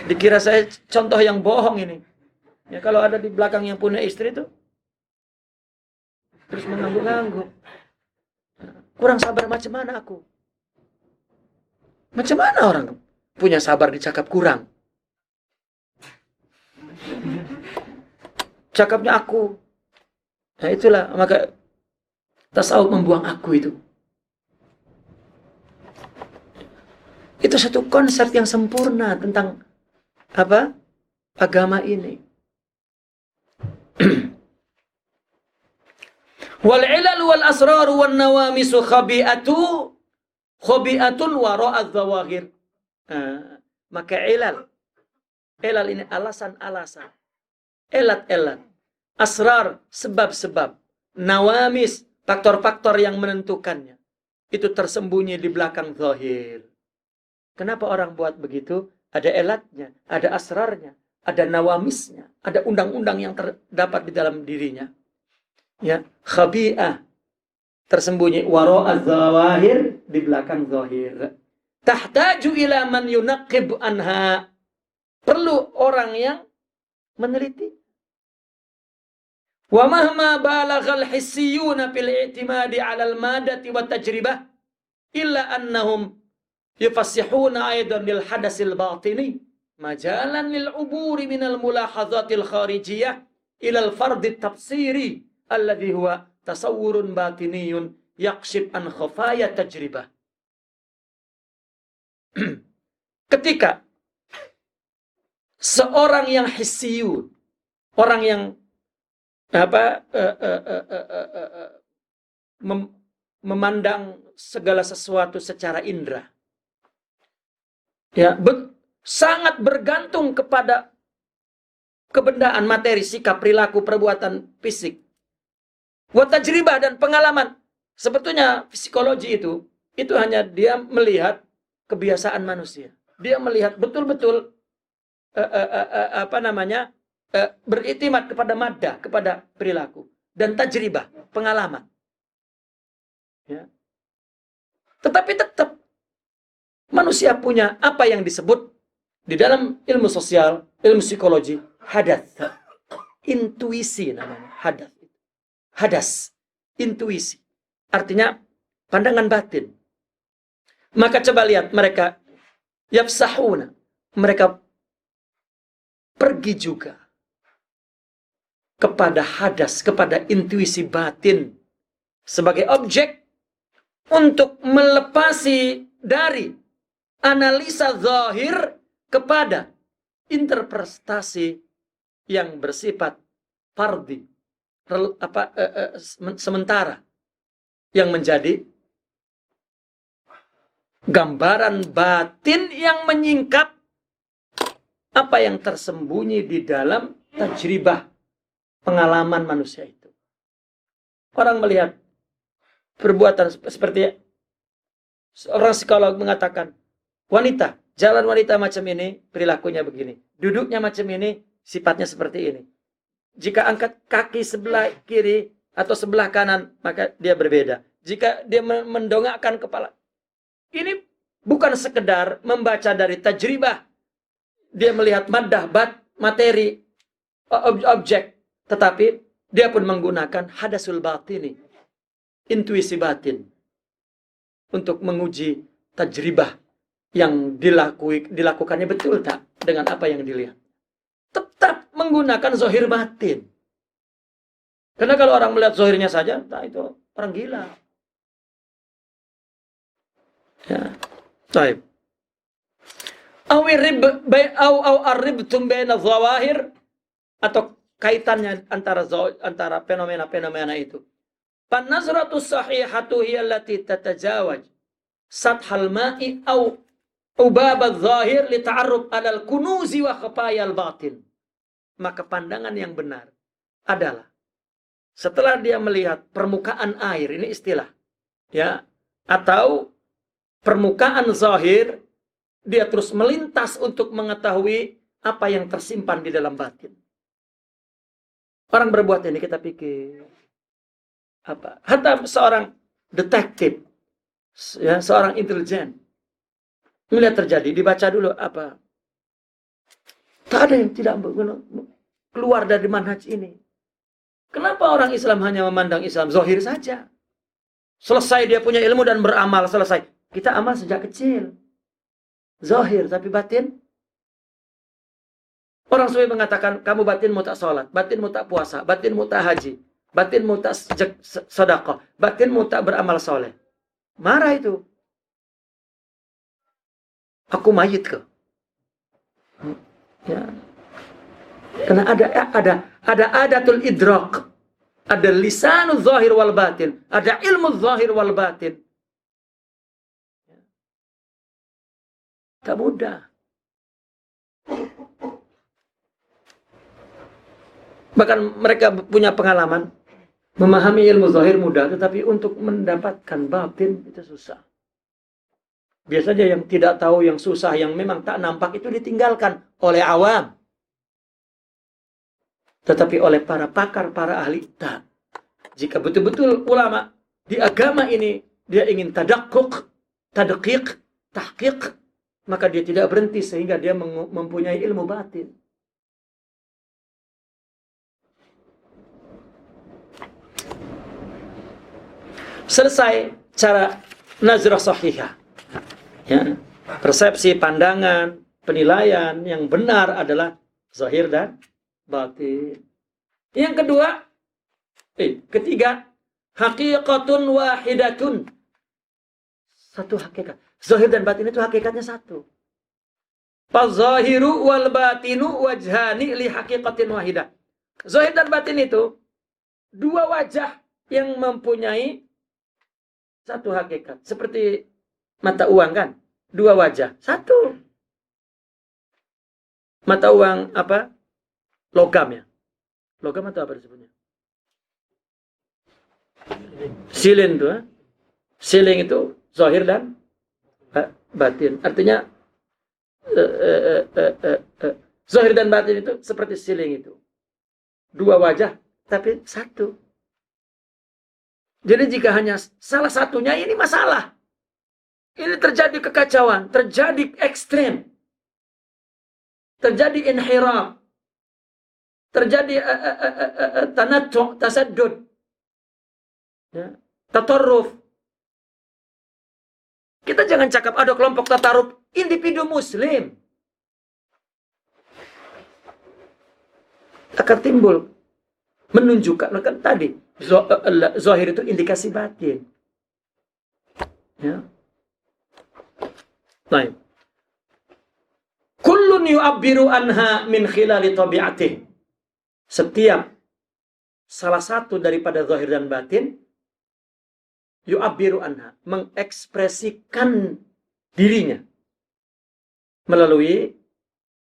Dikira saya contoh yang bohong ini. Ya, kalau ada di belakang yang punya istri itu terus mengangguk-angguk. Kurang sabar macam mana aku? Macam mana orang punya sabar dicakap kurang? Cakapnya aku. Nah itulah, maka tasawuf membuang aku itu. Itu satu konsep yang sempurna tentang apa? Agama ini. Wal ilal wal asrar wan nawamisu khabi'atun wara'adz zawahir. Maka ilal ini alasan-alasan, elat-elat, asrar sebab-sebab, nawamis faktor-faktor yang menentukannya. Itu tersembunyi di belakang zahir. Kenapa orang buat begitu? Ada elatnya, ada asrarnya, ada nawamisnya, ada undang-undang yang terdapat di dalam dirinya. Ya, khabi'ah tersembunyi, wara'az zawahir di belakang zahir. Tahtaju ila man yunaqib anha. Perlu orang yang meneliti. Wa mahma balaghal hissiyuna fil i'timadi 'ala al-madati wa tajribah illa annahum yufassihuna aidan lil hadasil batini majalan lil uburi minal mulahadhatil kharijiyah ila al-fardit tafsiri alladhi huwa tasawwurun batiniyun yaqshib an khafaya tajribah. Ketika seorang yang hissiyun, orang yang memandang segala sesuatu secara indera, ya, sangat bergantung kepada kebendaan, materi, sikap, perilaku, perbuatan fisik, wa tajribah dan pengalaman. Sebetulnya psikologi itu hanya dia melihat kebiasaan manusia. Dia melihat betul-betul beriktimat kepada madda, kepada perilaku dan tajribah, pengalaman. Ya. Tetapi tetap manusia punya apa yang disebut di dalam ilmu sosial, ilmu psikologi, hadas. Intuisi namanya, hadas. Hadas, intuisi. Artinya pandangan batin. Maka coba lihat mereka yafsahuna, mereka pergi juga kepada hadas, kepada intuisi batin sebagai objek untuk melepasi dari analisa zahir kepada interpretasi yang bersifat fardhi, sementara, yang menjadi gambaran batin yang menyingkap apa yang tersembunyi di dalam tajribah pengalaman manusia itu. Orang melihat perbuatan seperti Seorang psikolog mengatakan, wanita, jalan wanita macam ini, perilakunya begini. Duduknya macam ini, sifatnya seperti ini. Jika angkat kaki sebelah kiri atau sebelah kanan, maka dia berbeda. Jika dia mendongakkan kepala. Ini bukan sekedar membaca dari tajribah. Dia melihat maddah, materi, objek. Tetapi dia pun menggunakan hadasul batini. Intuisi batin. Untuk menguji tajribah yang dilakukannya betul tak dengan apa yang dilihat. Tetap menggunakan zahir batin. Karena kalau orang melihat zahirnya saja, nah itu orang gila. Ya. Baik. Atau kaitannya antara fenomena-fenomena itu. Pan-nazratu sahihatu hiya allati tatajawaj sathal ma'i au ubab adh-dhahir li ta'arruf 'ala al-kunuzi wa khafaya al-batin. Maka pandangan yang benar adalah setelah dia melihat permukaan air, ini istilah, ya, atau permukaan zahir, dia terus melintas untuk mengetahui apa yang tersimpan di dalam batin. Orang berbuat ini kita pikir apa? Hatta seorang detektif, ya, seorang intelijen, melihat terjadi, dibaca dulu apa. Tak ada yang tidak keluar dari manhaj ini. Kenapa orang Islam hanya memandang Islam zahir saja? Selesai dia punya ilmu dan beramal, selesai. Kita amal sejak kecil. Zahir, tapi batin. Orang sufi mengatakan, kamu batinmu tak sholat, batinmu tak puasa, batinmu tak haji, batinmu tak sedekah, batinmu tak beramal soleh. Marah itu. Aku mayit ke? Ya. Karena ada adatul idrak, ada lisanul zahir wal batin, ada ilmu zahir wal batin. Tak mudah. Bahkan mereka punya pengalaman memahami ilmu zahir mudah, tetapi untuk mendapatkan batin itu susah. Biasanya yang tidak tahu, yang susah, yang memang tak nampak itu ditinggalkan oleh awam. Tetapi oleh para pakar, para ahli, tak. Jika betul-betul ulama di agama ini, dia ingin tadakkuk, tadqiq, tahqiq, maka dia tidak berhenti sehingga dia mempunyai ilmu batin. Selesai cara nazrah sahihah. Ya, persepsi, pandangan, penilaian yang benar adalah zahir dan batin. Yang kedua, ketiga, haqiqatun wahidatun. Satu hakikat. Zahir dan batin itu hakikatnya satu. Fazahiru wal batinu wajhani li haqiqatin wahidah. Zahir dan batin itu dua wajah yang mempunyai satu hakikat. Seperti mata uang kan? Dua wajah. Satu. Mata uang apa? Logam ya. Logam atau apa disebutnya? Silin itu. Siling itu zahir dan batin. Artinya zahir dan batin itu seperti siling itu. Dua wajah tapi satu. Jadi jika hanya salah satunya, ini masalah. Ini terjadi kekacauan, terjadi ekstrem, terjadi inhiraf, terjadi tanattu', tasaddud, ya, tatarruf. Kita jangan cakap ada kelompok tatarruf individu muslim. Akan timbul menunjukkan kan tadi zahir itu indikasi batin. Ya. Baik. Kullun yu'abbiru anha min khilali tabi'atih. Setiap salah satu daripada zahir dan batin yu'abbiru anha, mengekspresikan dirinya melalui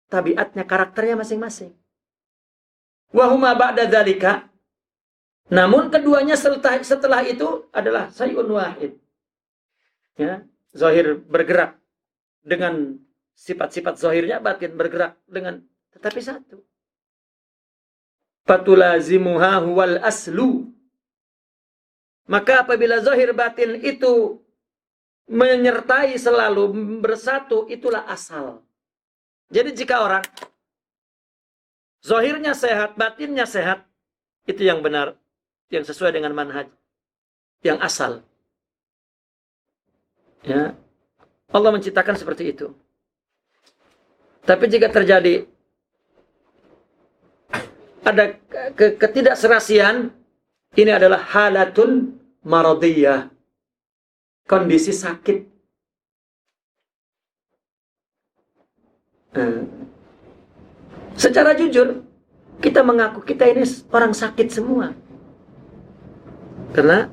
tabiatnya, karakternya masing-masing. Wa huma ba'da dzalika, namun keduanya setelah itu adalah sayun wahid. Ya, zahir bergerak dengan sifat-sifat zahirnya, batin bergerak dengan, tetapi satu. Fatulazimuha huwal aslu. Maka apabila zahir batin itu menyertai selalu bersatu, itulah asal. Jadi jika orang zahirnya sehat, batinnya sehat, itu yang benar, yang sesuai dengan manhaj, yang asal. Ya, Allah menciptakan seperti itu. Tapi jika terjadi ada ketidakserasian, ini adalah halatun maradiyah, kondisi sakit. Secara jujur, kita mengaku kita ini orang sakit semua. Karena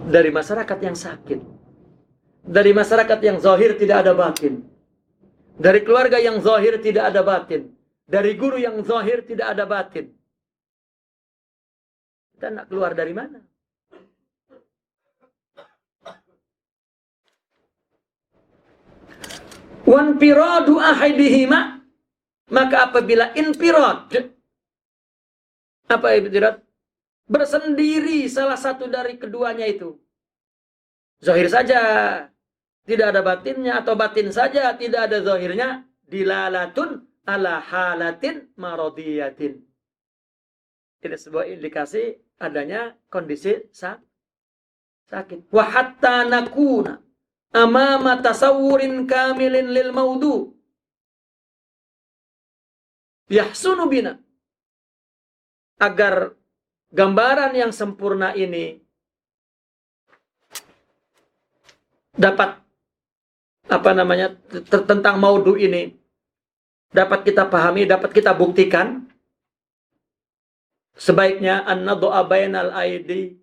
dari masyarakat yang sakit, dari masyarakat yang zahir tidak ada batin, dari keluarga yang zahir tidak ada batin, dari guru yang zahir tidak ada batin. Kita nak keluar dari mana? Wanpiradu ahadihima, maka apabila infirad, apa infirad? Bersendiri salah satu dari keduanya itu, zahir saja tidak ada batinnya, atau batin saja tidak ada zahirnya, dilalatun ala halatin maradiyatin. Ini sebuah indikasi adanya kondisi sakit. Wa hatta nakuna amama tasawurin kamilin lil maudu yahsunu bina, agar gambaran yang sempurna ini dapat tentang maudu ini dapat kita pahami, dapat kita buktikan, sebaiknya an-nad'a bainal aidi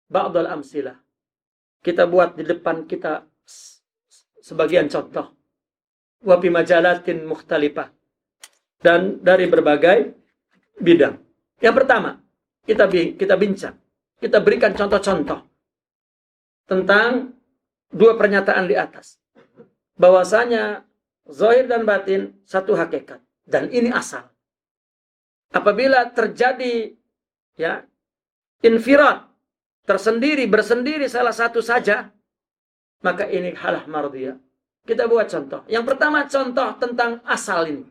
ba'dal amsilah. Kita buat di depan kita sebagian contoh. Wa fi majalatin mukhtalifah, dan dari berbagai bidang. Yang pertama, kita bincang, kita berikan contoh-contoh tentang dua pernyataan di atas. Bahwasanya zahir dan batin satu hakikat, dan ini asal. Apabila terjadi infirad, bersendiri salah satu saja, maka ini halah mardiyah. Kita buat contoh. Yang pertama, contoh tentang asal ini.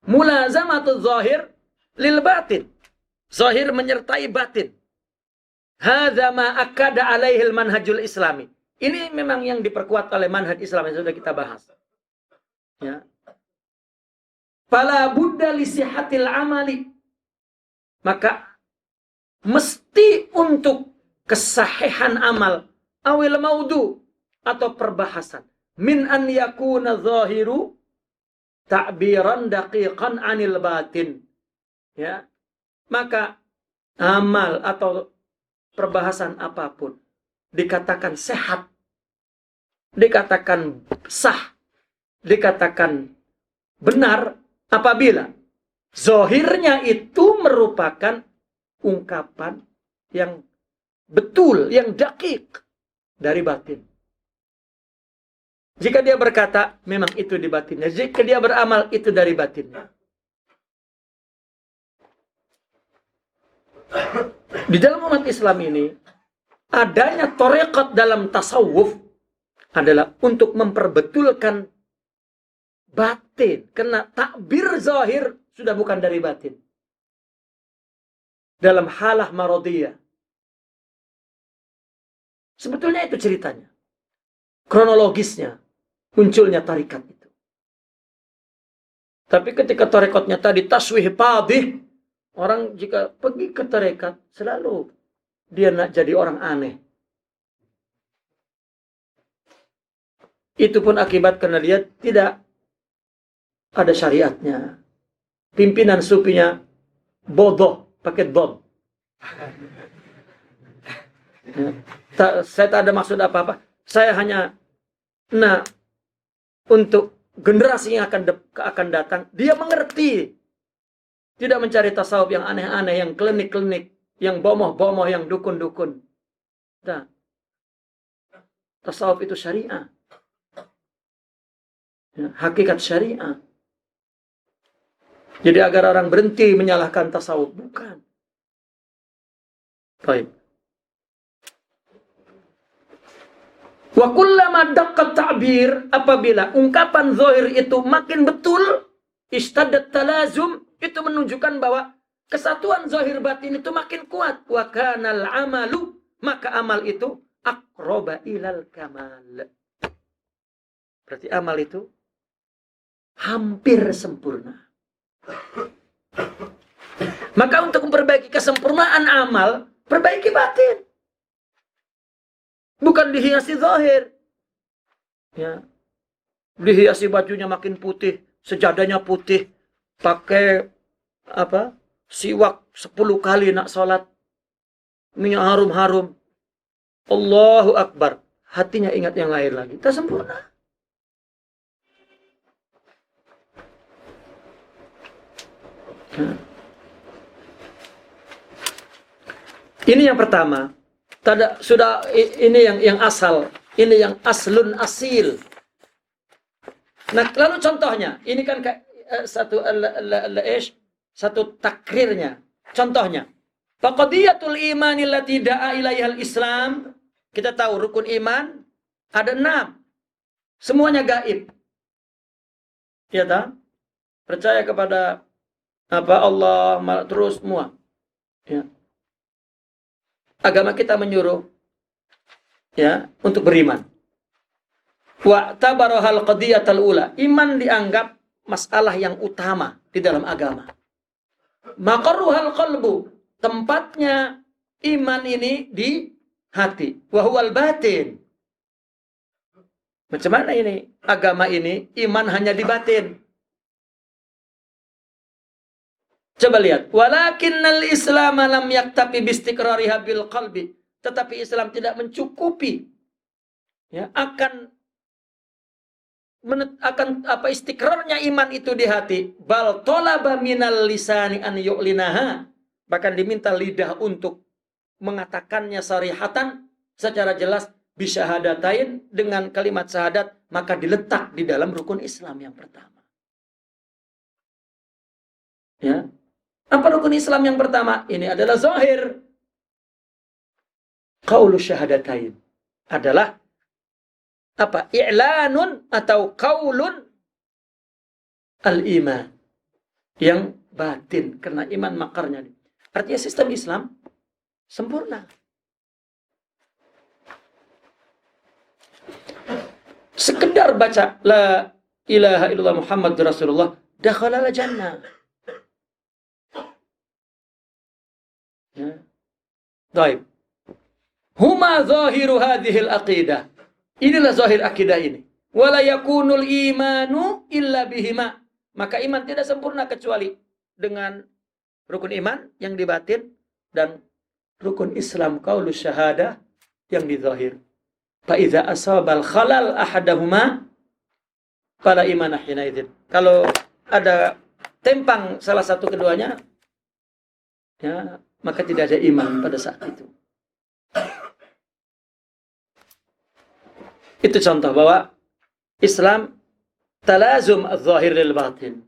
Mulazamatul zahir lil batin. Zahir menyertai batin. Hadza ma akada alaihil manhajul islami. Ini memang yang diperkuat oleh manhaj Islam yang sudah kita bahas. Ya. Fala budda li sihatil amali. Maka mesti untuk kesahihan amal, awil maudu, atau perbahasan, min an yakuna zahiru ta'biran daqiqan anil batin. Ya. Maka amal atau perbahasan apapun dikatakan sehat, dikatakan sah, dikatakan benar apabila zahirnya itu merupakan ungkapan yang betul, yang dakik dari batin. Jika dia berkata, memang itu di batinnya. Jika dia beramal, itu dari batinnya. Di dalam umat Islam ini, adanya tarekat dalam tasawuf adalah untuk memperbetulkan batin. Karena takbir zahir sudah bukan dari batin. Dalam halah maradiyah. Sebetulnya itu ceritanya. Kronologisnya munculnya tarikat itu. Tapi ketika tarekatnya tadi taswih padih, orang jika pergi ke tarekat selalu dia nak jadi orang aneh. Itu pun akibat karena dia tidak ada syariatnya. Pimpinan supinya bodoh, pakai dod. Ya. Saya tak ada maksud apa-apa. Saya hanya untuk generasi yang akan datang, dia mengerti. Tidak mencari tasawuf yang aneh-aneh, yang klinik-klinik, yang bomoh-bomoh, yang dukun-dukun. Nah, tasawuf itu syariah. Ya, hakikat syariah. Jadi agar orang berhenti menyalahkan tasawuf. Bukan. Baik. Wa kullama daqqat ta'bir, apabila ungkapan zahir itu makin betul, istaddat talazum, itu menunjukkan bahwa kesatuan zahir batin itu makin kuat. Wa kanal amalu, maka amal itu aqraba ilal kamal. Berarti amal itu hampir sempurna. Maka untuk memperbaiki kesempurnaan amal, perbaiki batin. Bukan dihiasi zahir. Ya. Dihiasi bajunya makin putih, sejadahnya putih, pakai siwak 10 kali nak salat, minyak harum-harum. Allahu Akbar. Hatinya ingat yang lain lagi. Tak sempurna. Ya. Ini yang pertama. Sudah ini yang asal, ini yang aslun asil. Nah, lalu contohnya, ini kan satu takrirnya. Contohnya, faqadiyatul iman allati da'a ilaihal Islam. Kita tahu rukun iman ada 6. Semuanya gaib. Ya tak? Percaya kepada Allah terus semua. Ya. Agama kita menyuruh ya untuk beriman. Wa tabarahal qadiyatul ula. Iman dianggap masalah yang utama di dalam agama. Maqarruhal qalbu. Tempatnya iman ini di hati. Wa huwal batin. Macam mana ini? Agama ini iman hanya di batin. Coba lihat, walakinnal Islam lam yaktafi bistiqrariha bil qalbi. Tetapi Islam tidak mencukupi ya akan istiqrarnya iman itu di hati. Bal talaba minal lisani an yu'linaha. Bahkan diminta lidah untuk mengatakannya sarihatan secara jelas bisyahadatain dengan kalimat syahadat, maka diletak di dalam rukun Islam yang pertama. Ya. Apa rukun Islam yang pertama? Ini adalah zahir. Qaulu syahadatain adalah apa? I'lanun atau qaulun al-iman. Yang batin, karena iman makarnya. Artinya sistem Islam sempurna. Sekedar baca la ilaha illallah Muhammadur Rasulullah, dakhalal jannah. Ya. Baik. Huma zahiru hadhil aqidah. Inilah zahir akidah ini. Wala yakunul imanu illa bihima. Maka iman tidak sempurna kecuali dengan rukun iman yang di batin dan rukun Islam qaulus syahadah yang di zahir. Fa iza asabal khalal ahadahuma fala iman hina idzin. Kalau ada tempang salah satu keduanya, ya, maka tidak ada iman pada saat itu. Itu contoh bahwa Islam talazum az-zahir lil batin.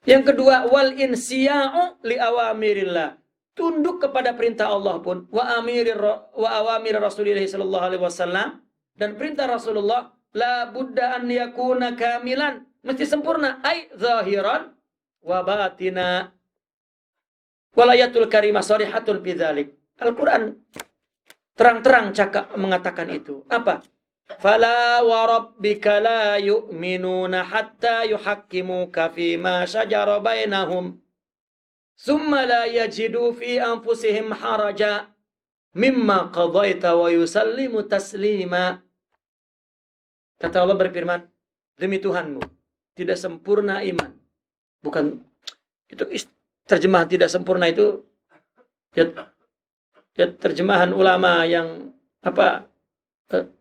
Yang kedua, wal insiya'u li awamirillah. Tunduk kepada perintah Allah pun, wa awamir Rasulullah sallallahu alaihi wasallam, dan perintah Rasulullah la budda an yakuna kamilan, mesti sempurna, ai zahiran wa batina. Walayatul karimah sharihatun bidzalik. Al-Qur'an terang-terang cakap mengatakan itu. Apa? Fala wa rabbika la yu'minuna hatta yuhakkimuka fima shajara bainahum thumma la yajidu fi anfusihim haraja mimma qadaita wa yusallimu taslima. Kata Allah berfirman, demi Tuhanmu tidak sempurna iman. Bukan itu terjemahan tidak sempurna itu ya terjemahan ulama yang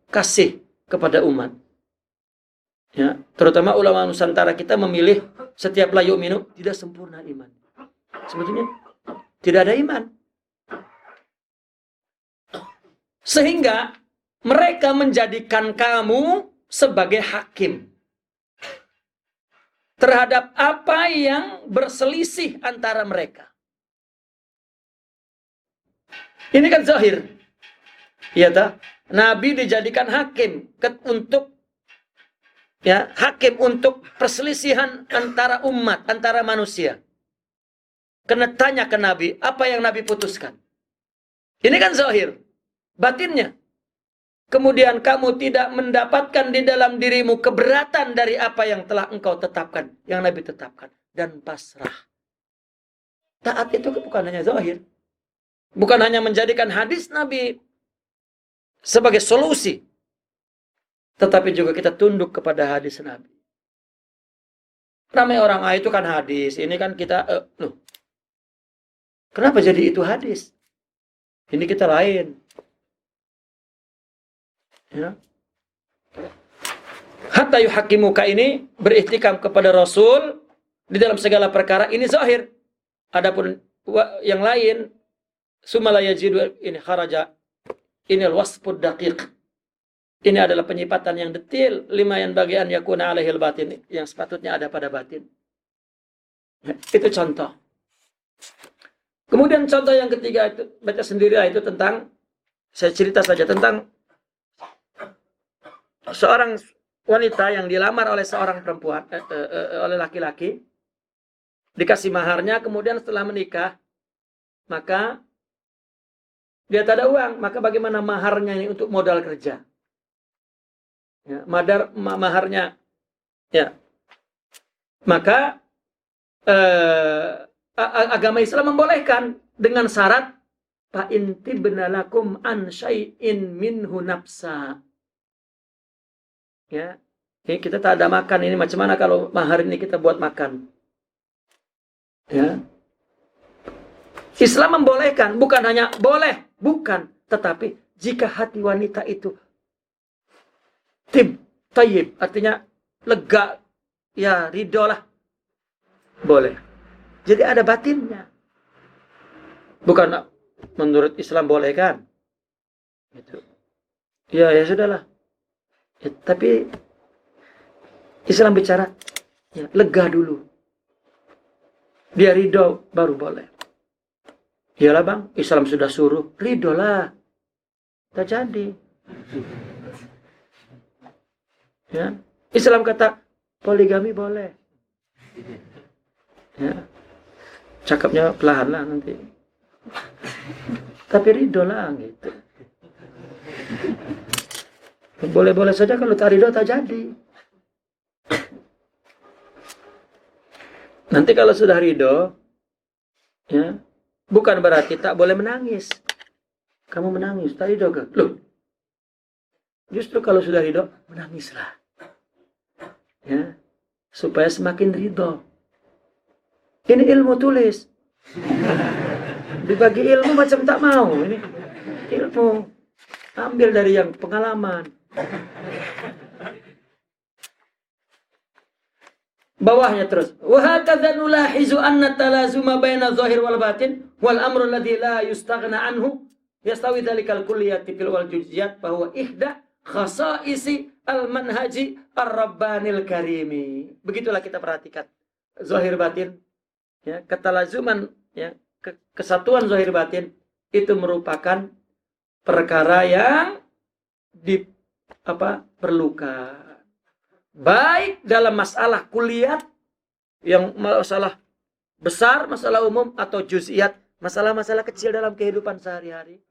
kasih kepada umat. Ya, terutama ulama Nusantara kita memilih setiap la yu'minu tidak sempurna iman. Sebetulnya tidak ada iman. Sehingga mereka menjadikan kamu sebagai hakim terhadap apa yang berselisih antara mereka. Ini kan zahir. Ya tak? Nabi dijadikan hakim untuk hakim untuk perselisihan antara umat, antara manusia. Kena tanya ke Nabi, apa yang Nabi putuskan? Ini kan zahir. Batinnya. Kemudian kamu tidak mendapatkan di dalam dirimu keberatan dari apa yang telah engkau tetapkan, yang Nabi tetapkan, dan pasrah. Taat itu bukan hanya zahir, bukan hanya menjadikan hadis Nabi sebagai solusi, tetapi juga kita tunduk kepada hadis Nabi. Ramai orang, itu kan hadis, ini kan kita, kenapa jadi itu hadis? Ini kita lain. Ya. Hatta yuhakimuka ini berihtikam kepada Rasul di dalam segala perkara, ini zahir. Adapun yang lain, sumala yajidu ini kharaja, ini al-wasfud daqiq. Ini adalah penyipatan yang detil, lima yang bagian yakuna alaihil batin, yang sepatutnya ada pada batin. Ya, itu contoh. Kemudian contoh yang ketiga, itu baca sendirilah, itu tentang, saya cerita saja tentang seorang wanita yang dilamar oleh seorang perempuan, oleh laki-laki, dikasih maharnya, kemudian setelah menikah, maka dia tak ada uang, maka bagaimana maharnya ini untuk modal kerja? Ya, maharnya, ya, maka agama Islam membolehkan dengan syarat fa in tibna lakum an syai'in minhu nafsa. Ya, ini kita tak ada makan, ini macam mana kalau mahar ini kita buat makan? Ya, Islam membolehkan, bukan hanya boleh, bukan, tetapi jika hati wanita itu tayyib, artinya lega, ya ridho lah, boleh. Jadi ada batinnya, bukan menurut Islam boleh kan? Gitu. Ya sudahlah. Ya, tapi Islam bicara ya, lega dulu. Dia ridho baru boleh. Iyalah bang, Islam sudah suruh, ridho lah. Tak jadi. Ya. Islam kata poligami boleh. Ya. Cakapnya pelahan lah nanti. Tapi ridho lah gitu. Boleh-boleh saja, kalau tak ridho tak jadi. Nanti kalau sudah ridho, ya, bukan berarti tak boleh menangis. Kamu menangis, tak ridho ke? Loh, justru kalau sudah ridho, menangislah. Ya, supaya semakin ridho. Ini ilmu tulis. Dibagi ilmu macam tak mau. Ini ilmu. Ambil dari yang pengalaman. Bawahnya terus. Wa hakadha nulahizu anna talazuma baina zahir wal batin wal amru alladhi la yustaghna anhu yastawi dhalikal kulliyati fil wal juz'iyat bahwa ihda khasaisi al manhaji ar-rabbanil karimi. Begitulah kita perhatikan zahir batin, ya, ketalazuman, ya, kesatuan zahir batin itu merupakan perkara yang perlukan. Baik dalam masalah kuliah, yang masalah besar, masalah umum, atau juz'iyat, masalah-masalah kecil dalam kehidupan sehari-hari.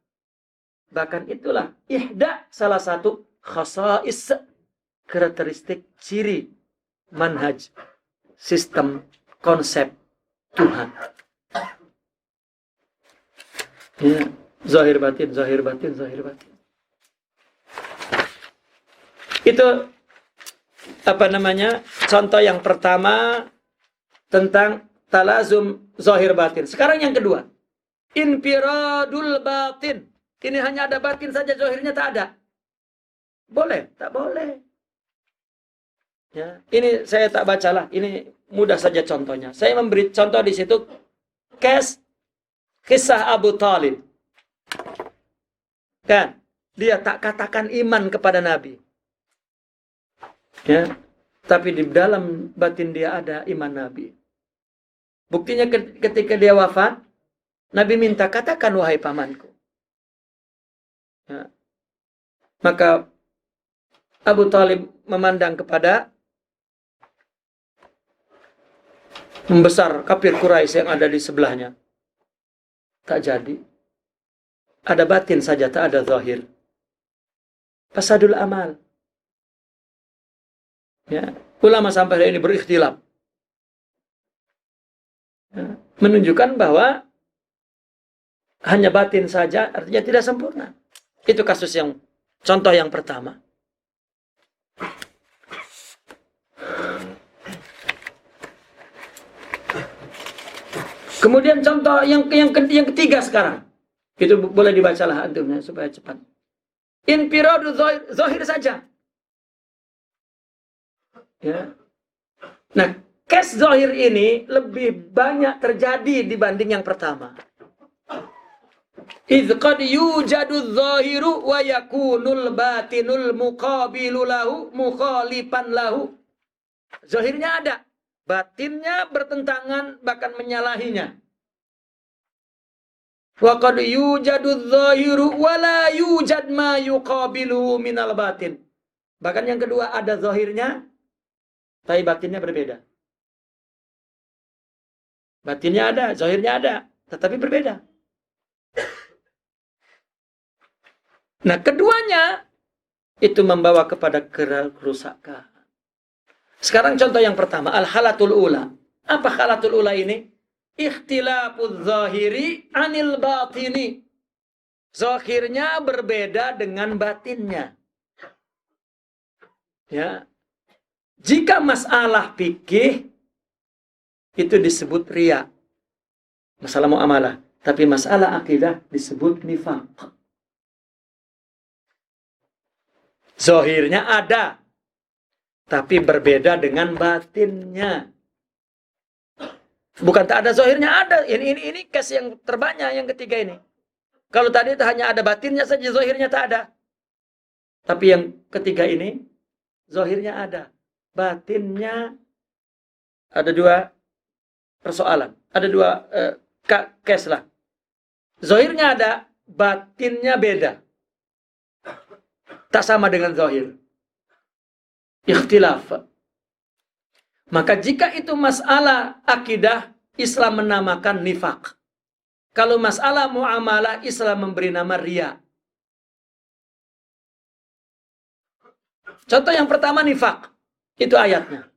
Bahkan itulah ihda, salah satu khasais, karakteristik ciri manhaj, sistem, konsep Tuhan. Ya, zahir batin, zahir batin, zahir batin. Itu contoh yang pertama tentang talazum zahir batin. Sekarang yang kedua, infiradul batin. Ini hanya ada batin saja, zahirnya tak ada. Boleh? Tak boleh. Ya, ini saya tak bacalah. Ini mudah saja contohnya. Saya memberi contoh di situ kisah Abu Talib. Kan? dia tak katakan iman kepada Nabi. Ya, tapi di dalam batin dia ada iman Nabi. Buktinya ketika dia wafat, Nabi minta, katakan wahai pamanku. Ya. Maka Abu Talib memandang kepada membesar kafir Quraisy yang ada di sebelahnya. Tak jadi. Ada batin saja, tak ada zahir. Fasadul amal. Ya. Ulama sampai hari ini berikhtilaf. Ya. Menunjukkan bahwa hanya batin saja artinya tidak sempurna. Itu kasus yang contoh yang pertama. Kemudian contoh yang ketiga sekarang. Itu boleh dibacalah antumnya supaya cepat. Infiradu zahir saja. Ya. Nah, case zahir ini lebih banyak terjadi dibanding yang pertama. Idh qad yujadu zahiru wa yakunul batinul muqabilu lahu mukhalifan lahu. Zahirnya ada, batinnya bertentangan bahkan menyalahinya. Wa qad yujadu zahiru wa la yujad ma yuqabilu minal batin. Bahkan yang kedua ada zahirnya tapi batinnya berbeda. Batinnya ada, zahirnya ada, tetapi berbeda. Nah, keduanya itu membawa kepada kerusakan. Sekarang contoh yang pertama, al-halatul ula. Apa halatul ula ini? Ikhtilafuz zahiri anil batini. Zahirnya berbeda dengan batinnya. Ya. Jika masalah fikih itu disebut riya. Masalah muamalah. Tapi masalah akidah disebut nifaq. Zahirnya ada, tapi berbeda dengan batinnya. Bukan tak ada zahirnya, ada. Ini case yang terbanyak yang ketiga ini. Kalau tadi itu hanya ada batinnya saja, zahirnya tak ada. Tapi yang ketiga ini, zahirnya ada, batinnya ada dua persoalan. Ada dua case lah. Zahirnya ada, batinnya beda. Tak sama dengan zahir. Ikhtilaf. Maka jika itu masalah akidah, Islam menamakan nifaq. Kalau masalah muamalah, Islam memberi nama riya. Contoh yang pertama nifaq. Itu ayatnya.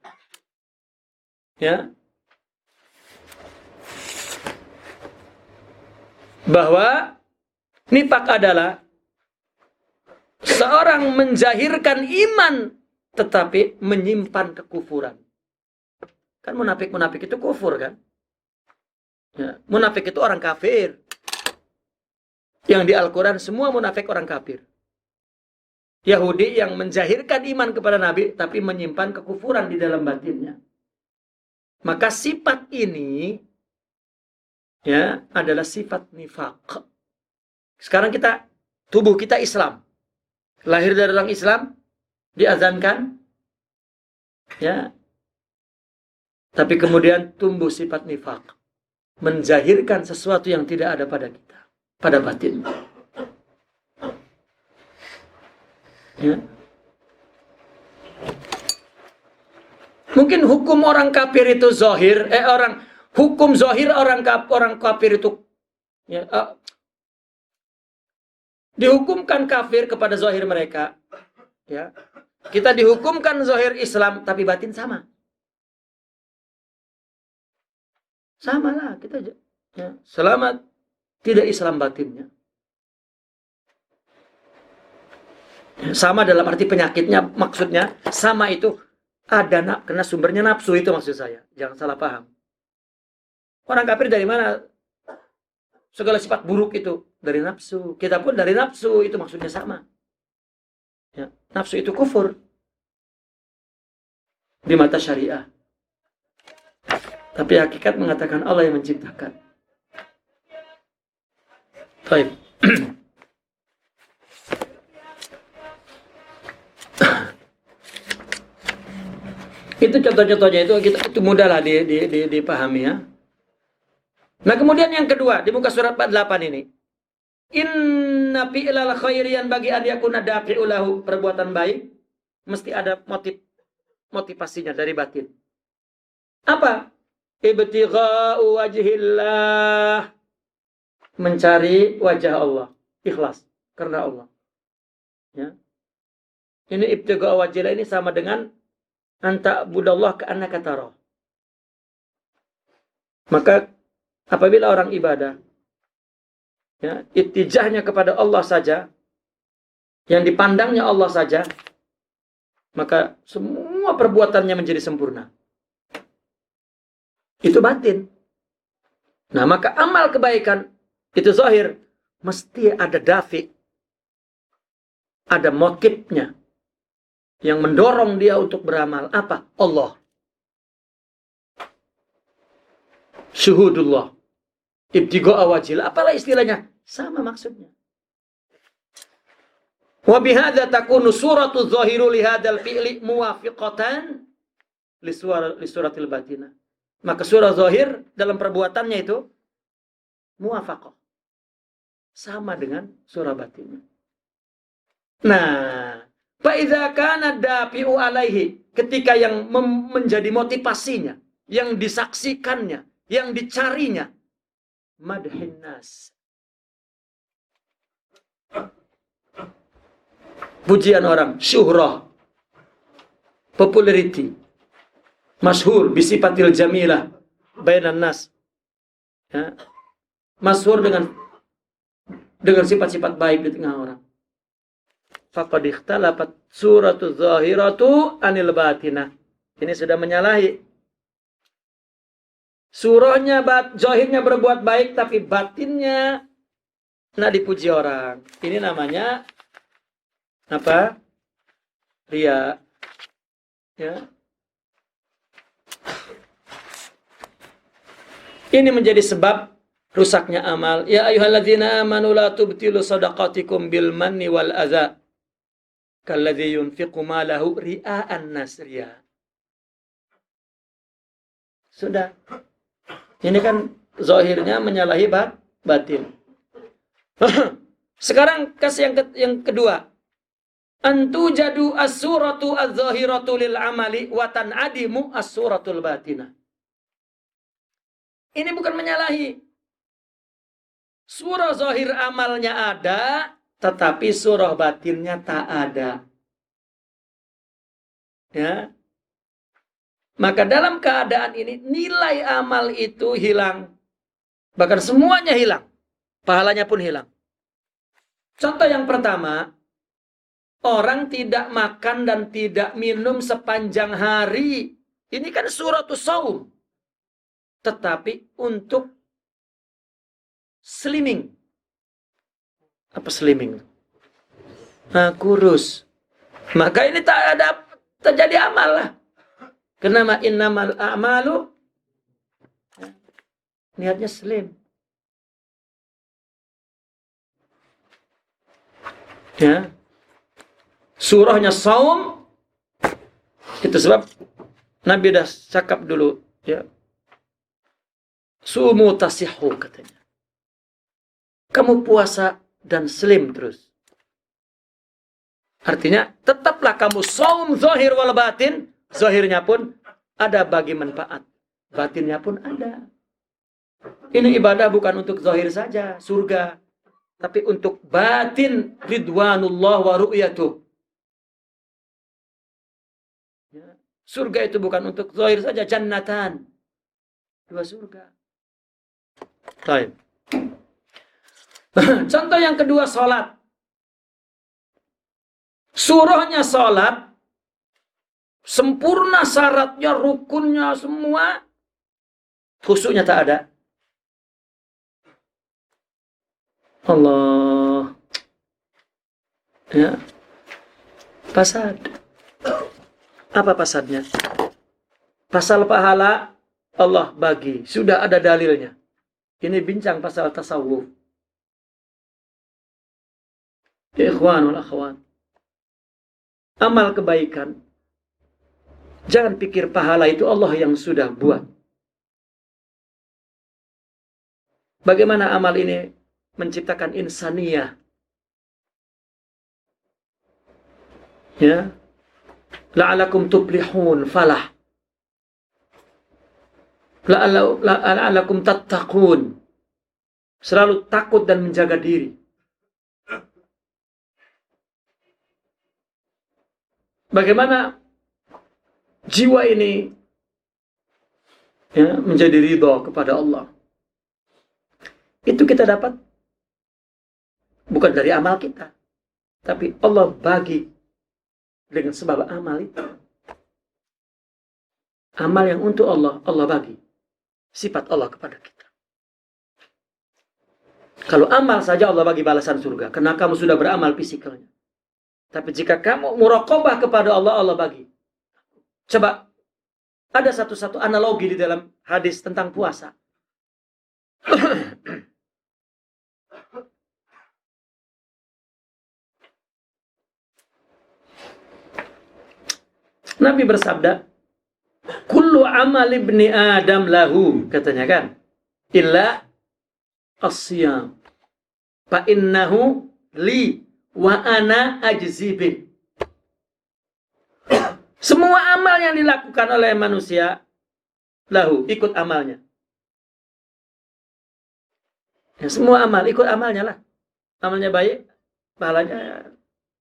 Ya. Bahwa nifaq adalah seorang menjahirkan iman tetapi menyimpan kekufuran. Kan munafik itu kufur kan? Ya, munafik itu orang kafir. Yang di Al-Quran semua munafik orang kafir. Yahudi yang menjahirkan iman kepada Nabi tapi menyimpan kekufuran di dalam batinnya. Maka sifat ini ya adalah sifat nifaq. Sekarang tubuh kita Islam. Lahir dari orang Islam, diazankan, ya. Tapi kemudian tumbuh sifat nifaq, menjahirkan sesuatu yang tidak ada pada kita, pada batin. Ya. Mungkin hukum orang kafir itu zahir, hukum zahir orang kafir itu, ya, dihukumkan kafir kepada zahir mereka. Ya. Kita dihukumkan zahir Islam, tapi batin sama. Sama lah kita. Ya. Selama tidak Islam batinnya. Ya. Sama dalam arti penyakitnya, maksudnya sama itu ada karena sumbernya nafsu, itu maksud saya. Jangan salah paham. Orang kafir dari mana? Segala sifat buruk itu dari nafsu. Kita pun dari nafsu, itu maksudnya sama. Ya, nafsu itu kufur di mata syariah. Tapi hakikat mengatakan Allah yang menciptakan. Baik. Itu contoh-contohnya, itu mudah lah dipahami ya. Nah kemudian yang kedua di muka surat 48 ini, inna fi'lal khairian bagi an yakuna dafi'ulahu, perbuatan baik mesti ada motivasinya dari batin. Apa? Ibtigha'u wajhillah, mencari wajah Allah, ikhlas karena Allah. Ya. Ini ibtigha'u wajhillah ini sama dengan anta budallah ka'annaka tarah. Maka apabila orang ibadah, ya, ittijahnya kepada Allah saja, yang dipandangnya Allah saja, maka semua perbuatannya menjadi sempurna. Itu batin. Nah, maka amal kebaikan itu zahir, mesti ada dafi, ada motifnya yang mendorong dia untuk beramal. Apa? Allah. Syuhudullah. Ibtigha'a wajhil. Apalah istilahnya? Sama maksudnya. Wa bihadza takunu suratu zahiru li hadzal fi'li muwafiqatan li suratil batinah. Maka surah zahir dalam perbuatannya itu muwafaqah. Sama dengan surah batinnya. Nah, fa idza kana dafi'u alaihi, ketika yang menjadi motivasinya, yang disaksikannya, yang dicarinya, madhin nas, pujian orang, syuhrah, popularity, masyhur bisifatil jamilah bainan nas, ya, masyhur dengan sifat-sifat baik di tengah orang. Faqad ikhtalafat suratu zahiratu anil batinah. Ini sudah menyalahi. Surahnya zahirnya berbuat baik tapi batinnya nak dipuji orang. Ini namanya apa? Riya. Ya. Ini menjadi sebab rusaknya amal. Ya ayyuhalladzina amanu la tubtilu shadaqatikum bil manni wal adza kalladzi yunfiqu malahu ria'an nas. Sudah. Ini kan zahirnya menyalahi batin. Sekarang kasih yang kedua. Antu jadu as-suratu az-zahiratu lil amali wa tan'adimu as-suratul batinah. Ini bukan menyalahi. Surah zahir amalnya ada, tetapi surah batinnya tak ada. Ya. Maka dalam keadaan ini nilai amal itu hilang. Bahkan semuanya hilang. Pahalanya pun hilang. Contoh yang pertama, orang tidak makan dan tidak minum sepanjang hari. Ini kan suratus shaum. Tetapi untuk slimming. Apa slimming? Nah, kurus. Maka ini tak terjadi amal lah. Kenapa innamal a'malu? Niatnya slim. Ya. Surahnya saum. Itu sebab Nabi dah cakap dulu, ya. Sumu tasihhu katanya. Kamu puasa dan slim terus. Artinya tetaplah kamu saum zahir wal batin. Zahirnya pun ada bagi manfaat. Batinnya pun ada. Ini ibadah bukan untuk zahir saja, surga. Tapi untuk batin ridwanullah wa ru'yatuh. Ya. Surga itu bukan untuk zahir saja, jannatan. Dua surga. Baik. Contoh yang kedua, salat. Surahnya salat. Sempurna syaratnya, rukunnya semua. Khusyuknya tak ada. Allah. Ya. Fasad. Apa fasadnya? Pasal pahala Allah bagi. Sudah ada dalilnya. Ini bincang pasal tasawuf. Ikhwan wal akhwat. Amal kebaikan Jangan pikir pahala itu Allah yang sudah buat. Bagaimana amal ini menciptakan insaniyah? Ya, la'alakum tuflihun, falah. La'alakum tattaqun. Selalu takut dan menjaga diri. Bagaimana jiwa ini menjadi ridha kepada Allah? Itu kita dapat bukan dari amal kita, tapi Allah bagi dengan sebab amal itu. Amal yang untuk Allah, Allah bagi. Sifat Allah kepada kita. Kalau amal saja Allah bagi balasan surga, karena kamu sudah beramal fisikalnya. Tapi jika kamu muraqabah kepada Allah, Allah bagi. Coba, ada satu analogi di dalam hadis tentang puasa. Nabi bersabda, kullu amal ibni Adam lahu, katanya kan, illa as-siyam, fa innahu li wa ana ajzibih. Semua amal yang dilakukan oleh manusia, lahu, ikut amalnya. Ya, semua amal, ikut amalnya lah. Amalnya baik, pahalanya.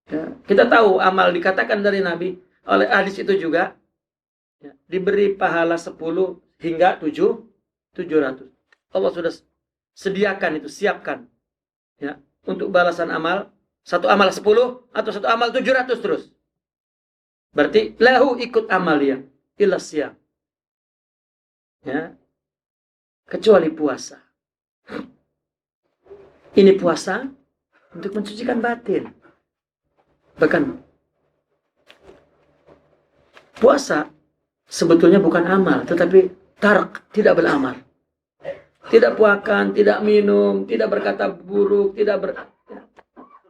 Ya. Kita tahu amal dikatakan dari Nabi, oleh hadis itu juga, ya, diberi pahala 10 hingga 700. Allah sudah sediakan itu, siapkan. Ya, untuk balasan amal, satu amal 10 atau satu amal 700 terus. Berarti lahu ikut amal dia, illa siyam. Ya. Kecuali puasa. Ini puasa untuk mensucikan batin. Bahkan puasa sebetulnya bukan amal, tetapi tark, tidak beramal. Tidak puakan, tidak minum, tidak berkata buruk, tidak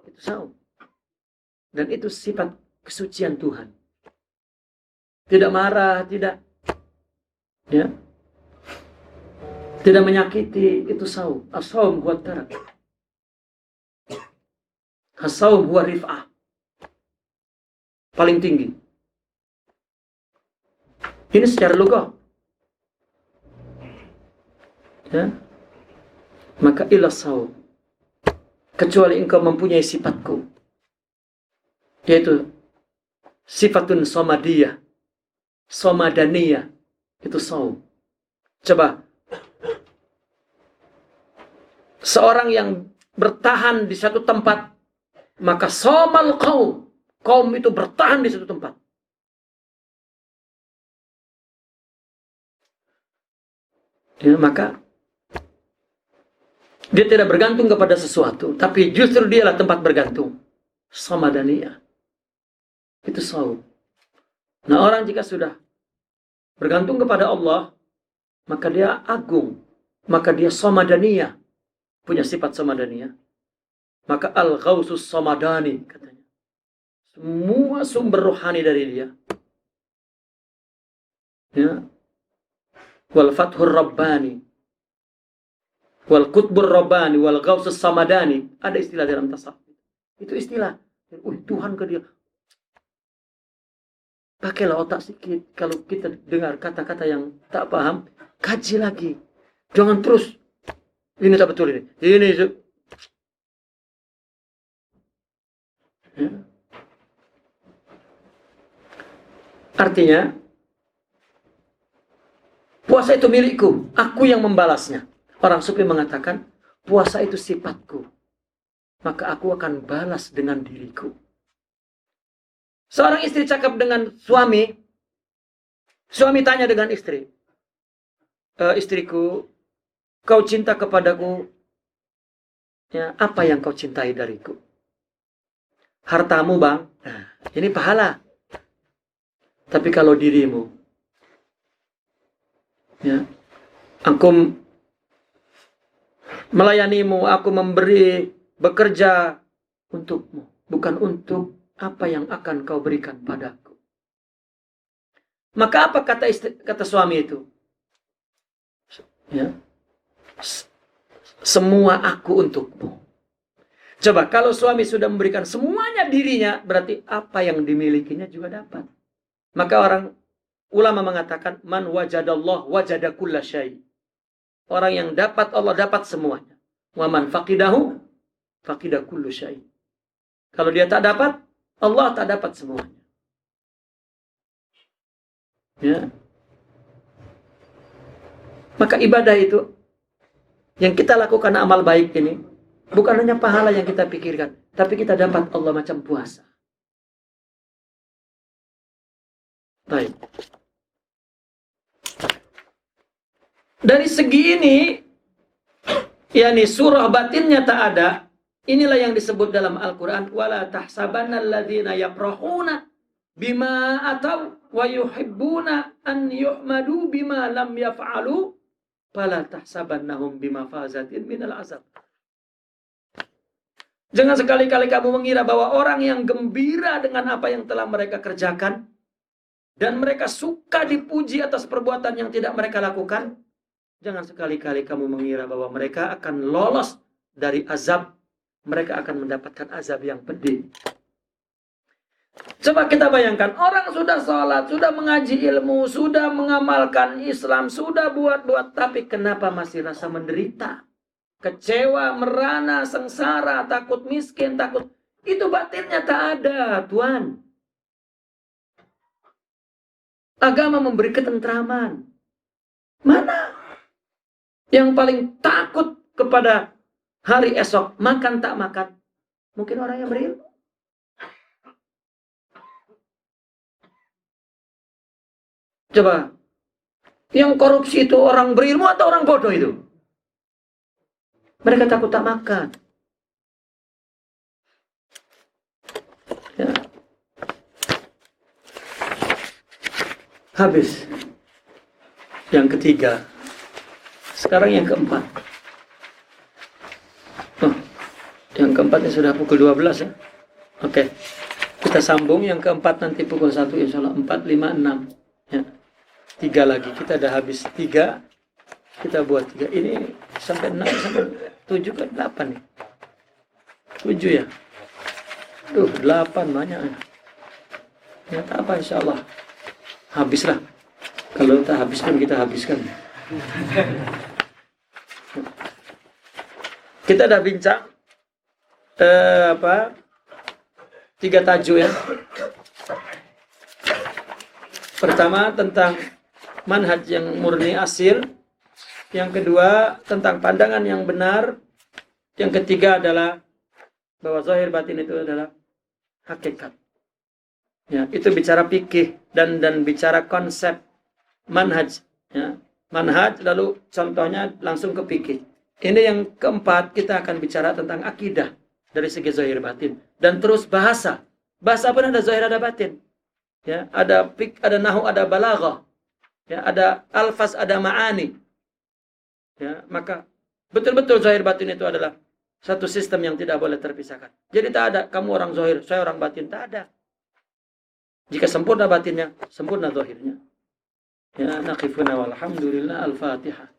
itu saum. Dan itu sifat kesucian Tuhan. Tidak marah, tidak tidak menyakiti, itu saum. As-saum huwa tarak. As-saum huwa rif'ah. Paling tinggi. Ini secara lugah. Ya. Maka ila saum. Kecuali engkau mempunyai sifatku. Yaitu sifatun somadiyah. Somadaniyah. Itu saum. Coba. Seorang yang bertahan di satu tempat, maka somal kaum. Kaum itu bertahan di satu tempat. Ya, maka dia tidak bergantung kepada sesuatu, tapi justru dialah tempat bergantung. Somadaniyah. Itu saum. Nah, orang jika sudah bergantung kepada Allah, maka dia agung, maka dia somadaniyah, punya sifat somadaniyah. Maka al-ghausus somadani, katanya. Semua sumber rohani dari dia. Ya. Wal fathur rabbani, wal qutbur rabbani, wal ghausus samadani. Ada istilah dalam tasawuf. Itu istilah. Tuhan ke dia. Pakailah otak sedikit. Kalau kita dengar kata-kata yang tak paham, kaji lagi. Jangan terus. Ini tak betul ini. Ini. Ya. Artinya, puasa itu milikku. Aku yang membalasnya. Orang sufi mengatakan, puasa itu sifatku. Maka aku akan balas dengan diriku. Seorang istri cakap dengan suami. Suami tanya dengan istri. Istriku, kau cinta kepadaku. Ya, apa yang kau cintai dariku? Hartamu, bang. Nah, ini pahala. Tapi kalau dirimu, ya, aku melayanimu, aku memberi, bekerja untukmu, bukan untuk apa yang akan kau berikan padaku. Maka apa kata suami itu? Ya. Semua aku untukmu. Coba kalau suami sudah memberikan semuanya dirinya, berarti apa yang dimilikinya juga dapat. Maka ulama mengatakan, man wajadallah wajada kulla syai. Orang yang dapat Allah dapat semuanya. Wa man faqidahu faqida kullu syai. Kalau dia tak dapat, Allah tak dapat semuanya. Ya. Maka ibadah itu yang kita lakukan, amal baik ini bukan hanya pahala yang kita pikirkan, tapi kita dapat Allah macam puasa. Baik. Dari segi ini, yakni surah batinnya tak ada. Inilah yang disebut dalam Al-Quran, wala tahsabanna alladhina yaprahuna bima atau wa yuhibbuna an yuhmadu bima lam yaf'alu fala tahsabannahum bima fazatin minal azab. Jangan sekali-kali kamu mengira bahwa orang yang gembira dengan apa yang telah mereka kerjakan dan mereka suka dipuji atas perbuatan yang tidak mereka lakukan, jangan sekali-kali kamu mengira bahwa mereka akan lolos dari azab. Mereka akan mendapatkan azab yang pedih. Coba kita bayangkan, orang sudah sholat, sudah mengaji ilmu, sudah mengamalkan Islam, sudah buat-buat, tapi kenapa masih rasa menderita? Kecewa, merana, sengsara, takut miskin, takut. Itu batinnya tak ada, Tuhan. Agama memberi ketentraman. Mana yang paling takut kepada hari esok, makan tak makan? Mungkin orang yang berilmu. Coba, yang korupsi itu orang berilmu atau orang bodoh itu? Mereka takut tak makan. Ya. Habis. Yang ketiga. Sekarang yang keempat. Yang keempat ini sudah pukul 12 ya. Oke. Kita sambung yang keempat nanti pukul 1 insya Allah. 4, 5, 6. Ya. 3 lagi. Kita dah habis 3. Kita buat 3. Ini sampai 6, sampai 7 ke 8 nih. 7 ya. 8 banyak ya. Ya tak apa insya Allah. Habislah. Kalau tak habis pun kita habiskan. Kita dah bincang 3 tajuk ya. Pertama tentang manhaj yang murni asil. Yang kedua tentang pandangan yang benar. Yang ketiga adalah bahwa zahir batin itu adalah hakikat. Ya, itu bicara fikih dan bicara konsep manhaj. Ya. Manhaj lalu contohnya langsung ke fikih. Ini yang keempat, kita akan bicara tentang akidah dari segi zahir batin dan terus bahasa. Bahasa pun ada zahir ada batin. Ya, ada ada nahu, ada balaghah. Ya, ada alfaz, ada ma'ani. Ya, maka betul-betul zahir batin itu adalah satu sistem yang tidak boleh terpisahkan. Jadi tak ada kamu orang zahir, saya orang batin, tak ada. Jika sempurna batinnya, sempurna zahirnya. Ya, naqifuna walhamdulillah, al-Fatihah.